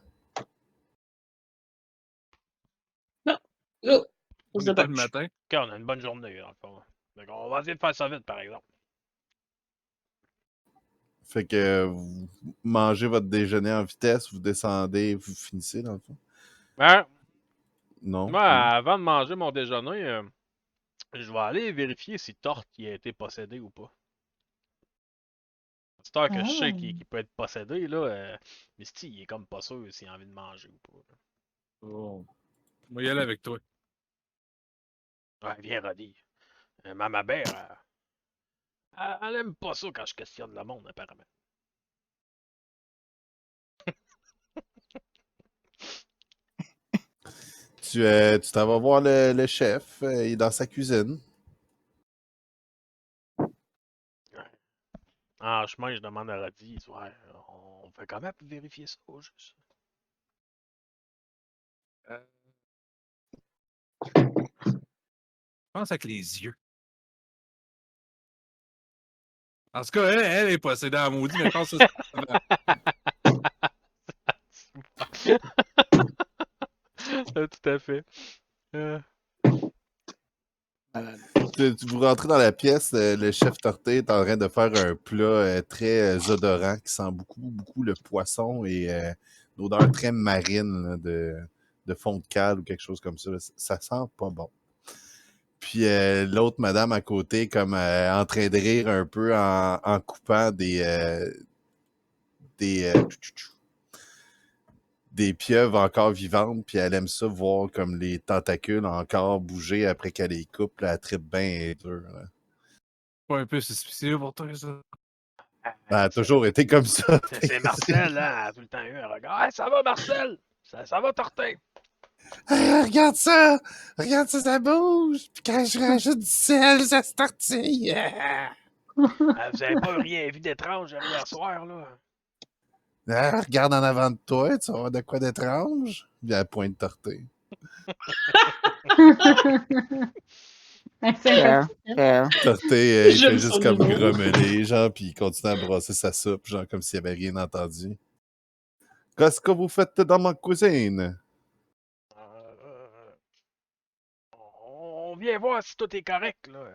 Non. Oh. On Pause est de pas le punch. matin. Ok, on a une bonne journée, dans le fond. Donc, on va essayer de faire ça vite, par exemple. Fait que vous mangez votre déjeuner en vitesse, vous descendez, vous finissez dans le fond. Hein? Non. Moi, avant de manger mon déjeuner, je vais aller vérifier si Torte y a été possédé ou pas. C'est tard que je sais qu'il peut être possédé, là. Misty, il est comme pas sûr s'il a envie de manger ou pas. Oh. On va y aller avec toi. Ouais, viens, Roddy. Mama Bear, elle aime pas ça quand je questionne le monde, apparemment. Tu t'en vas voir le chef, il est dans sa cuisine. En chemin, je demande à Roddy, il dit, ouais, on fait comment pour vérifier ça, au juste? Je pense avec les yeux. En tout cas, elle est possédée en maudit, mais je pense que ça, Tout à fait. Vous rentrez dans la pièce, le chef Torté est en train de faire un plat très odorant qui sent beaucoup le poisson et une odeur très marine là, de fond de cale ou quelque chose comme ça. Ça sent pas bon. Puis l'autre madame à côté, comme en train de rire un peu en coupant des pieuvres encore vivantes, puis elle aime ça voir comme les tentacules encore bouger après qu'elle les coupe. Là, elle tripe bien dur. Là. pas un peu suspicieux pour toi, ça. Elle a toujours été comme ça. C'est Marcel, hein, elle a tout le temps eu un regard. Hey, ça va, Marcel? Ça va, Tortin? Hey, regarde ça! Regarde ça, ça bouge! Puis quand je rajoute du sel, ça se tortille! Vous avez pas rien vu d'étrange hier soir, là? Ah, regarde en avant de toi, tu vas voir de quoi d'étrange? Puis elle pointe tortée. Fair. Tortée, il J'aime fait juste son comme humour. grommeler, genre, puis il continue à brasser sa soupe, genre comme s'il avait rien entendu. Qu'est-ce que vous faites dans ma cuisine? On vient voir si tout est correct, là.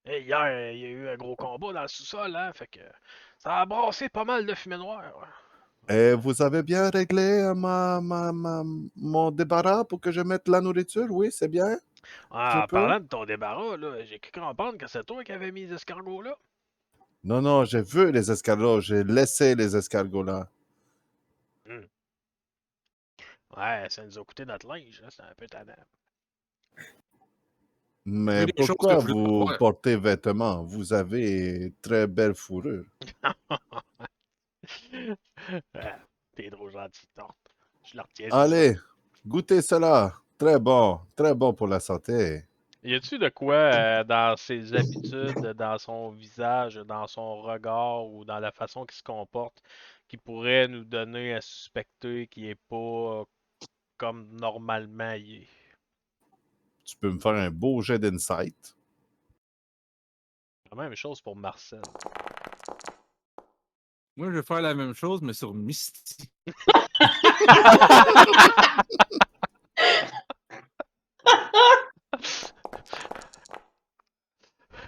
Et hier, il y a eu un gros combat dans le sous-sol, hein, fait que ça a brassé pas mal de fumée noire. Vous avez bien réglé mon débarras pour que je mette la nourriture? Oui, c'est bien. Ah, Je en peux? parlant de ton débarras, là, j'ai cru comprendre que c'est toi qui avais mis les escargots là. Non, non, je veux les escargots. J'ai laissé les escargots là. Ouais, ça nous a coûté notre linge, là, c'est un peu tannant. Mais des choses que pourquoi je voulais vous avoir. portez vêtements? Vous avez très belle fourrure. Ah, t'es trop gentil, tante. Je le retiens pour ça. Allez, goûtez cela. Très bon pour la santé. Y a-tu de quoi dans ses habitudes, dans son visage, dans son regard ou dans la façon qu'il se comporte qui pourrait nous donner à suspecter qu'il est pas comme normalement il est? Tu peux me faire un beau jet d'insight. La même chose pour Marcel. Moi, je vais faire la même chose, mais sur Misty.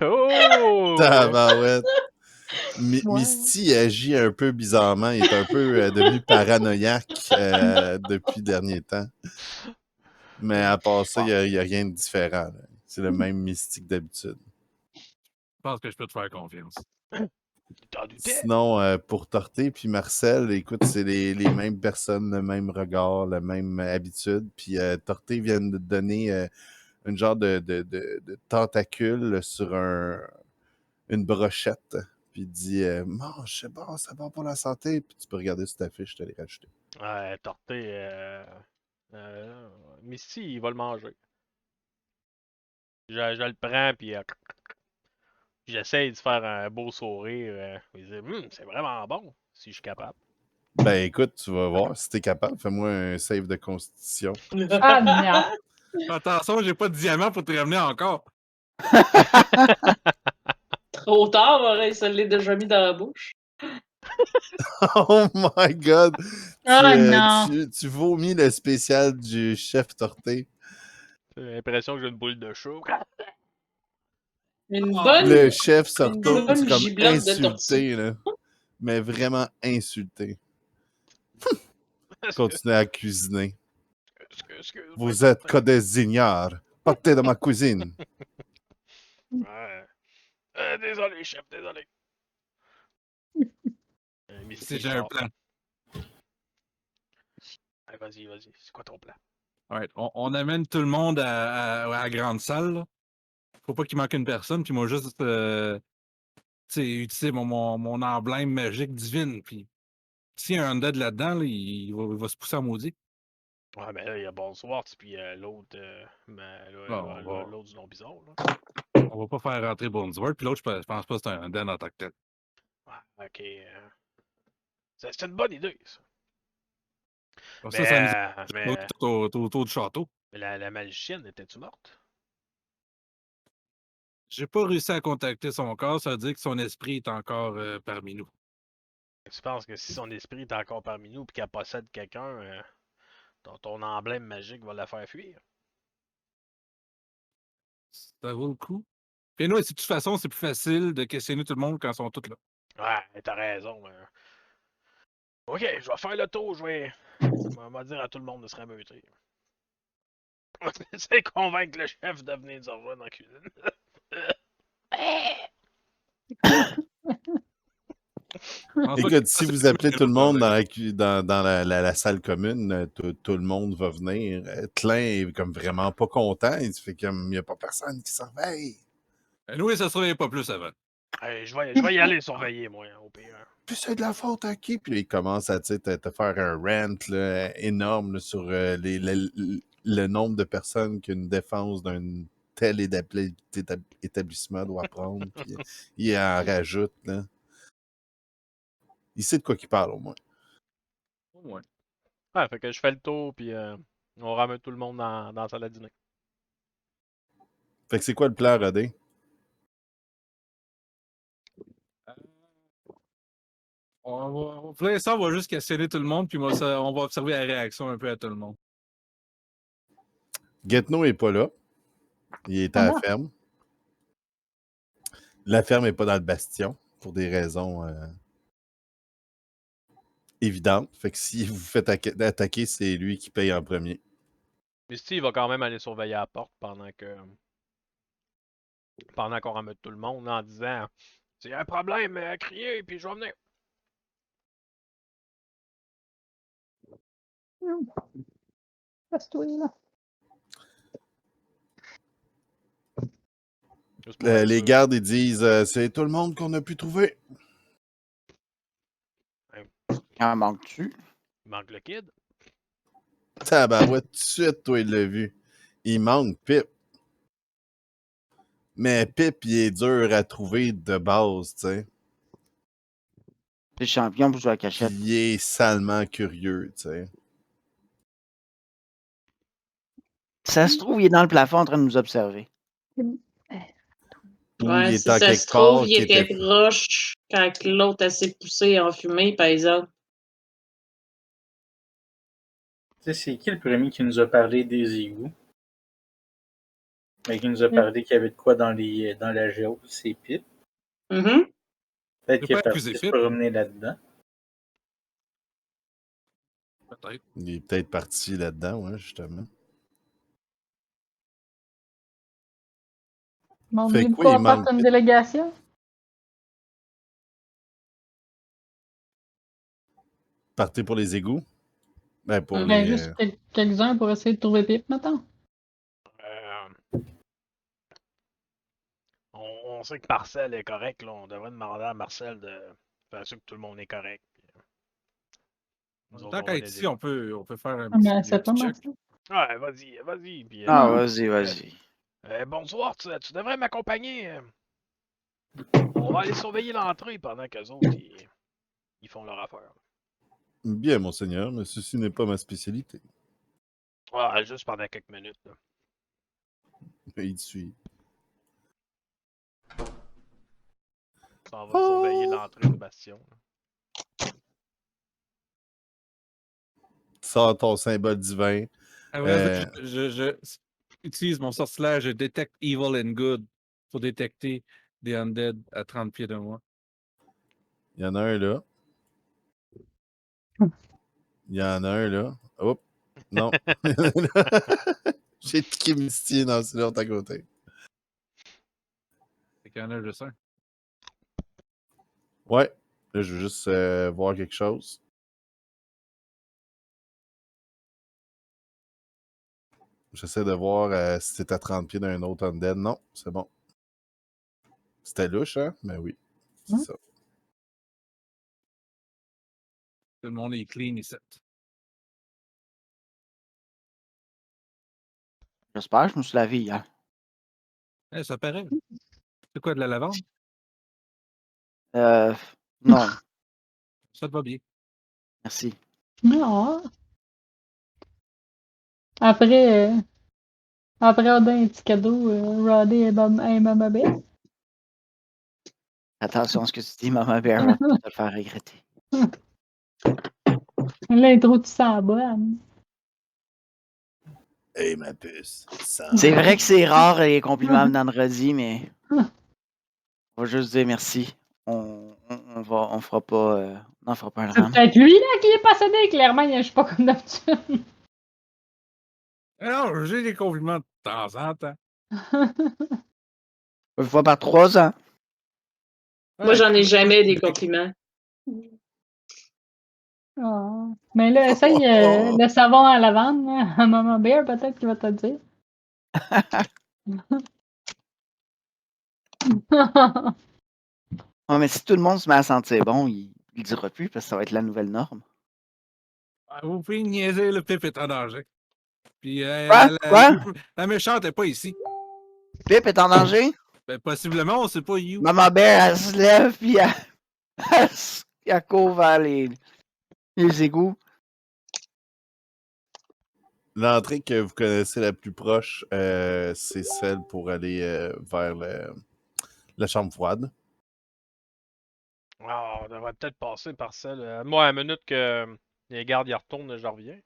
Oh! Tabarouette. Ouais. Misty agit un peu bizarrement. Il est un peu devenu paranoïaque depuis le dernier temps. Mais à part ça, il n'y a rien de différent. Là. C'est le même mystique d'habitude. Je pense que je peux te faire confiance. T'en doutais? Sinon, pour Torté puis Marcel, écoute, c'est les mêmes personnes, le même regard, la même habitude. Puis Torté vient de donner une genre de tentacule sur une brochette. Puis il dit mange, c'est bon pour la santé. Puis tu peux regarder sur ta fiche, je te l'ai rajouté. Ouais, Torté. Misty, il va le manger. Je le prends, puis j'essaye de faire un beau sourire. Il dit c'est vraiment bon, si je suis capable. Ben écoute, tu vas voir si t'es capable. Fais-moi un save de constitution. Ah non. Attention, j'ai pas de diamant pour te ramener encore. Trop tard, Maurice, ça l'est déjà mis dans la bouche. Oh my god! Ah non. Tu vomis le spécial du chef Torté. J'ai l'impression que j'ai une boule de chou. Une Ah, bonne, Le chef se une retourne bonne comme giblotte de tortue. insulté, là. Mais vraiment insulté. Excuse, Continuez à cuisiner. excuse-moi, Vous êtes Torté. que des ignares. Partez de ma cuisine. Ouais. Désolé, chef, désolé. Misty Si j'ai un sort. plan. Allez, vas-y. C'est quoi ton plan? Alright, on amène tout le monde à la grande salle. Là. Faut pas qu'il manque une personne. Puis moi, juste utiliser mon emblème magique divine. Puis s'il y a un undead là-dedans, là, il va se pousser à maudit. Ouais, ben là, il y a Bonsoir, puis l'autre l'autre du nom bizarre. Là. On va pas faire rentrer Bonesworth. Puis l'autre, je pense pas que c'est un undead en tant que tel. Ouais, ok. C'est une bonne idée, ça. Comme Mais, ça nous mais, autour du château. mais la magicienne, était-tu morte? J'ai pas réussi à contacter son corps, ça veut dire que son esprit est encore parmi nous. Tu penses que si son esprit est encore parmi nous et qu'elle possède quelqu'un, ton emblème magique va la faire fuir? Ça vaut le coup. Puis nous, de toute façon, c'est plus facile de questionner tout le monde quand ils sont tous là. Ouais, t'as raison. Ok, je vais faire le tour, je vais dire à tout le monde de se rameuter. On va essayer de convaincre le chef de venir nous rejoindre dans la cuisine. Écoute, si vous appelez tout le monde dans la salle commune, tout le monde va venir. Klein est comme vraiment pas content. Il fait comme il n'y a pas personne qui surveille. Nous, ça se réveille pas plus avant. Hey, je vais y aller surveiller, moi, au pire. Puis c'est de la faute à qui? Puis là, il commence à te faire un rant là, énorme là, sur le nombre de personnes qu'une défense d'un tel établissement doit prendre. Puis il en rajoute. Là. Il sait de quoi qu'il parle, au moins. Ouais. Ouais, fait que je fais le tour, puis on ramène tout le monde dans la salle à dîner. Fait que c'est quoi le plan, Rodé? Pour l'instant, on va juste questionner tout le monde, puis on va observer la réaction un peu à tout le monde. Guetno est pas là. Il est à la ferme. La ferme n'est pas dans le bastion, pour des raisons évidentes. Fait que si vous faites attaquer, c'est lui qui paye en premier. Misty, il va quand même aller surveiller la porte pendant qu'on ramène tout le monde en disant S'il y a un problème, criez, puis je vais venir. Passe-toi, là. Juste pour être Les sûr. gardes, ils disent c'est tout le monde qu'on a pu trouver. En manques-tu? Il manque le kid. Tabarouette, tout de suite, toi, il l'a vu. Il manque Pip. Mais Pip, il est dur à trouver de base, tu sais. T'es champion pour jouer à la Puis cachette. il est salement curieux, tu sais. Ça se trouve, il est dans le plafond en train de nous observer. Ou Ouais, il est si en ça quelque se trouve, part il qui était était. proche quand l'autre s'est poussé en fumée, par exemple. Tu sais, c'est qui le premier qui nous a parlé des égouts? Qui nous a parlé qu'il y avait de quoi dans la géo? C'est Pip. Mhm. Peut-être Je qu'il peux est pas parti accuser se Pip. promener là-dedans. Peut-être. Il est peut-être parti là-dedans, ouais, justement. Bon, Fait voulez-vous quoi, il qu'on parte manque une Pip? délégation? Partez pour les égouts? Ben, pour Mhm. Ben, les. juste quelques-uns pour essayer de trouver Pip, maintenant. On sait que Marcel est correct, là. On devrait demander à Marcel de faire sûr que tout le monde est correct. Nous autres, Tant on va qu'à être les ici, aider. on peut faire un Mais petit, c'est pas check. Marcel. Ouais, vas-y, vas-y. Puis, Ah, vas-y, vas-y. bonsoir, tu devrais m'accompagner. On va aller surveiller l'entrée pendant qu'eux autres, ils font leur affaire. Bien, monseigneur, mais ceci n'est pas ma spécialité. Ouais, juste pendant quelques minutes. Là. Il te suit. On va surveiller l'entrée du bastion. Sors ton symbole divin. À vrai dire, je utilise mon sortilège, je détecte evil and good pour détecter des undead à 30 pieds de moi. Il y en a un là. Il y en a un là. Hop. Non. J'ai tiqué Misty dans l'autre à côté. Fait qu'il y en a juste un. Ouais. Là, je veux juste voir quelque chose. J'essaie de voir si c'est à 30 pieds d'un autre undead. Non, c'est bon. C'était louche, hein? Mais oui. C'est ça. Tout le monde est clean ici. J'espère que je me suis lavé hier. Eh, ça paraît. C'est quoi, de la lavande? Non, Ça te va bien. merci. Non. Après, après on donne un petit cadeau, Roddy et Mama Bear. Attention à ce que tu dis, Maman Bear va te le faire regretter. L'intro, tu sens bonne. Hey, ma puce. C'est vrai que c'est rare les compliments venant de Roddy, mais on va juste dire merci. On fera pas, on n'en fera pas un C'est drame. peut-être lui, là, qui est possédé. Clairement, je suis pas comme d'habitude. Alors, j'ai des compliments de temps en temps. Une fois par 3 ans. Moi, j'en ai jamais des compliments. Ah. Mais là, essaye le savon à lavande, là, à Mama Bear, peut-être qu'il va te le dire. Ouais, mais si tout le monde se met à sentir bon, il le dira plus parce que ça va être la nouvelle norme. Vous pouvez niaiser, le Pip est en danger. Puis Quoi? la méchante n'est pas ici. Pip est en danger? Ben, possiblement, on sait pas you. Maman Bear, elle se lève puis elle court vers les égouts. L'entrée que vous connaissez la plus proche, c'est celle pour aller vers la chambre froide. Ah, on devrait peut-être passer par celle. Moi, à la minute que les gardes y retournent, je reviens.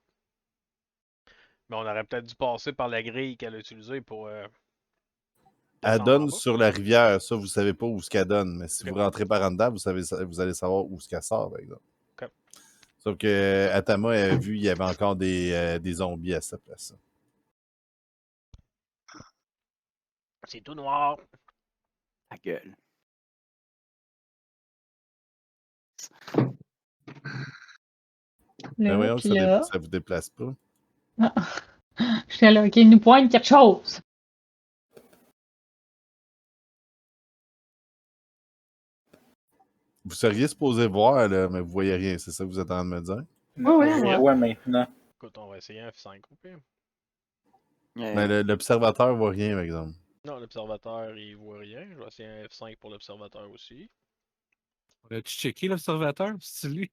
Mais on aurait peut-être dû passer par la grille qu'elle a utilisée pour. Elle descendre en donne bas. sur la rivière. Ça, vous savez pas où ce qu'elle donne. Mais si Ok. vous rentrez par en dedans, vous allez savoir où ce qu'elle sort, par exemple. Ok. Sauf que Atama a vu qu'il y avait encore des zombies à cette place. C'est tout noir. Ta gueule. déplace. Ben Là, voyons, puis là. ça vous déplace pas. Ah. J'étais là, OK, il nous pointe quelque chose. Vous seriez supposé voir, là, mais vous voyez rien. C'est ça que vous êtes en train de me dire? Non, Ouais, je ouais. vois maintenant. Écoute, on va essayer un F5 au pire. Mais l'observateur voit rien, par exemple. Non, l'observateur, il voit rien. Je vais essayer un F5 pour l'observateur aussi. As-tu checké l'observateur? C'est lui?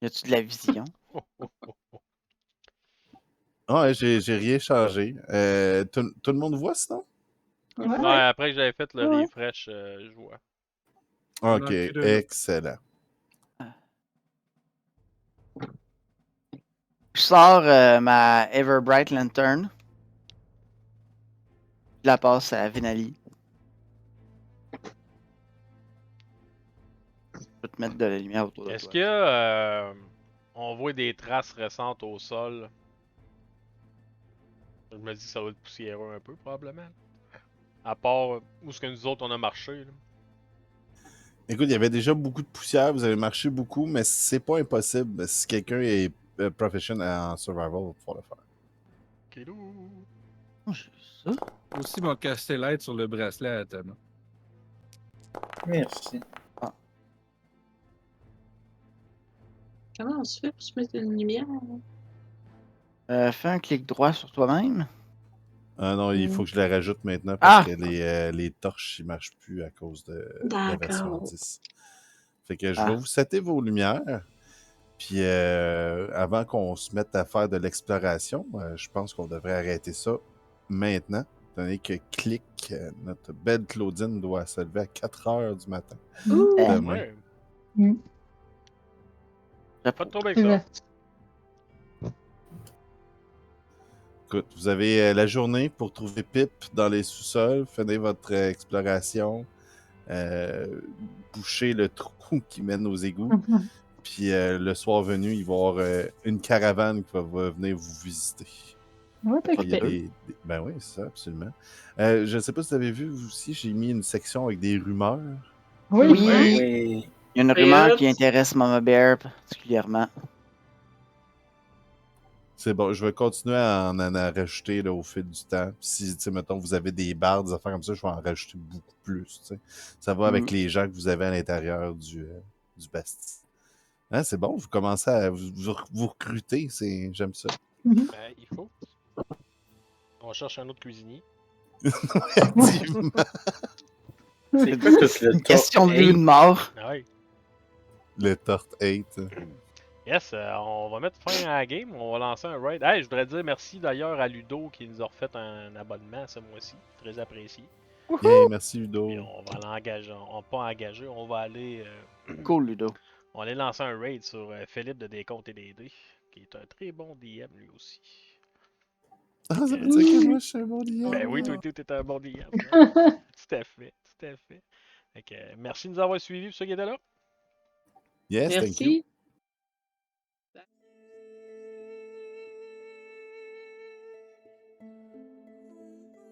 Y a-tu de la vision? Oh, oh, oh, oh. Ah ouais, j'ai rien changé. Tout le monde voit, sinon? Ouais. Ouais, après que j'avais fait le Ouais. refresh, je vois. Ok, Manqué de- excellent. Je sors ma Everbright Lantern. Je la passe à Venali. Je peux te mettre de la lumière autour de Est-ce toi. que on voit des traces récentes au sol? Je me dis que ça va être poussiéreux un peu, probablement. À part où est-ce que nous autres on a marché. Là. Écoute, il y avait déjà beaucoup de poussière, vous avez marché beaucoup, mais c'est pas impossible. Si quelqu'un est professionnel en survival, il va pouvoir le faire. Kilou. Oh, j'ai ça. Aussi mon castellette sur le bracelet à Atama. Merci. Comment on se fait pour se mettre une lumière? Fais un clic droit sur toi-même. Ah non, il faut que je la rajoute maintenant Ah! parce que les torches ne marchent plus à cause de la version D'accord. 10. Fait que je Ah. vais vous setter vos lumières. Puis avant qu'on se mette à faire de l'exploration, je pense qu'on devrait arrêter ça maintenant. Étant donné que Click, notre belle Claudine, doit se lever à 4 heures du matin. Ouh! Demain. Ouais, Mm. pas de trouble avec C'est ça. vrai. Écoute, vous avez la journée pour trouver Pip dans les sous-sols, finir votre exploration, boucher le trou qui mène aux égouts. Puis le soir venu, il va y avoir une caravane qui va venir vous visiter. Ouais, Puis il y a t'occuper. Ben oui, c'est ça, absolument. Je ne sais pas si vous avez vu, vous aussi, j'ai mis une section avec des rumeurs. Oui. Oui. Oui. Il y a une Très rumeur hot. qui intéresse Mama Bear particulièrement. C'est bon, je vais continuer à en rajouter là, au fil du temps. Puis si, tu sais, mettons, vous avez des barres, des affaires comme ça, je vais en rajouter beaucoup plus. Tu sais. Ça va avec les gens que vous avez à l'intérieur du Bastille. Hein, c'est bon, vous commencez à vous recruter, j'aime ça. Mhm. Ben, il faut. On cherche un autre cuisinier. Activement. C'est quoi tout le Une question de top vie ou de mort. Ah ouais. Le Tort 8. Yes, on va mettre fin à la game. On va lancer un raid. Hey, je voudrais dire merci d'ailleurs à Ludo qui nous a refait un abonnement ce mois-ci. Très apprécié. Yeah, merci Ludo. Puis on va l'engager. On va pas engager, on va aller. Cool, Ludo. On va aller lancer un raid sur Philippe de Décompte et des dés, qui est un très bon DM lui aussi. Ah, ça veut dire que moi, je suis un bon DM. Ben oui, toi, t'es un bon DM. Ouais. Tout à fait, tout à fait. Fait que, merci de nous avoir suivis, pour ceux qui étaient là. Yes, thank you. Merci.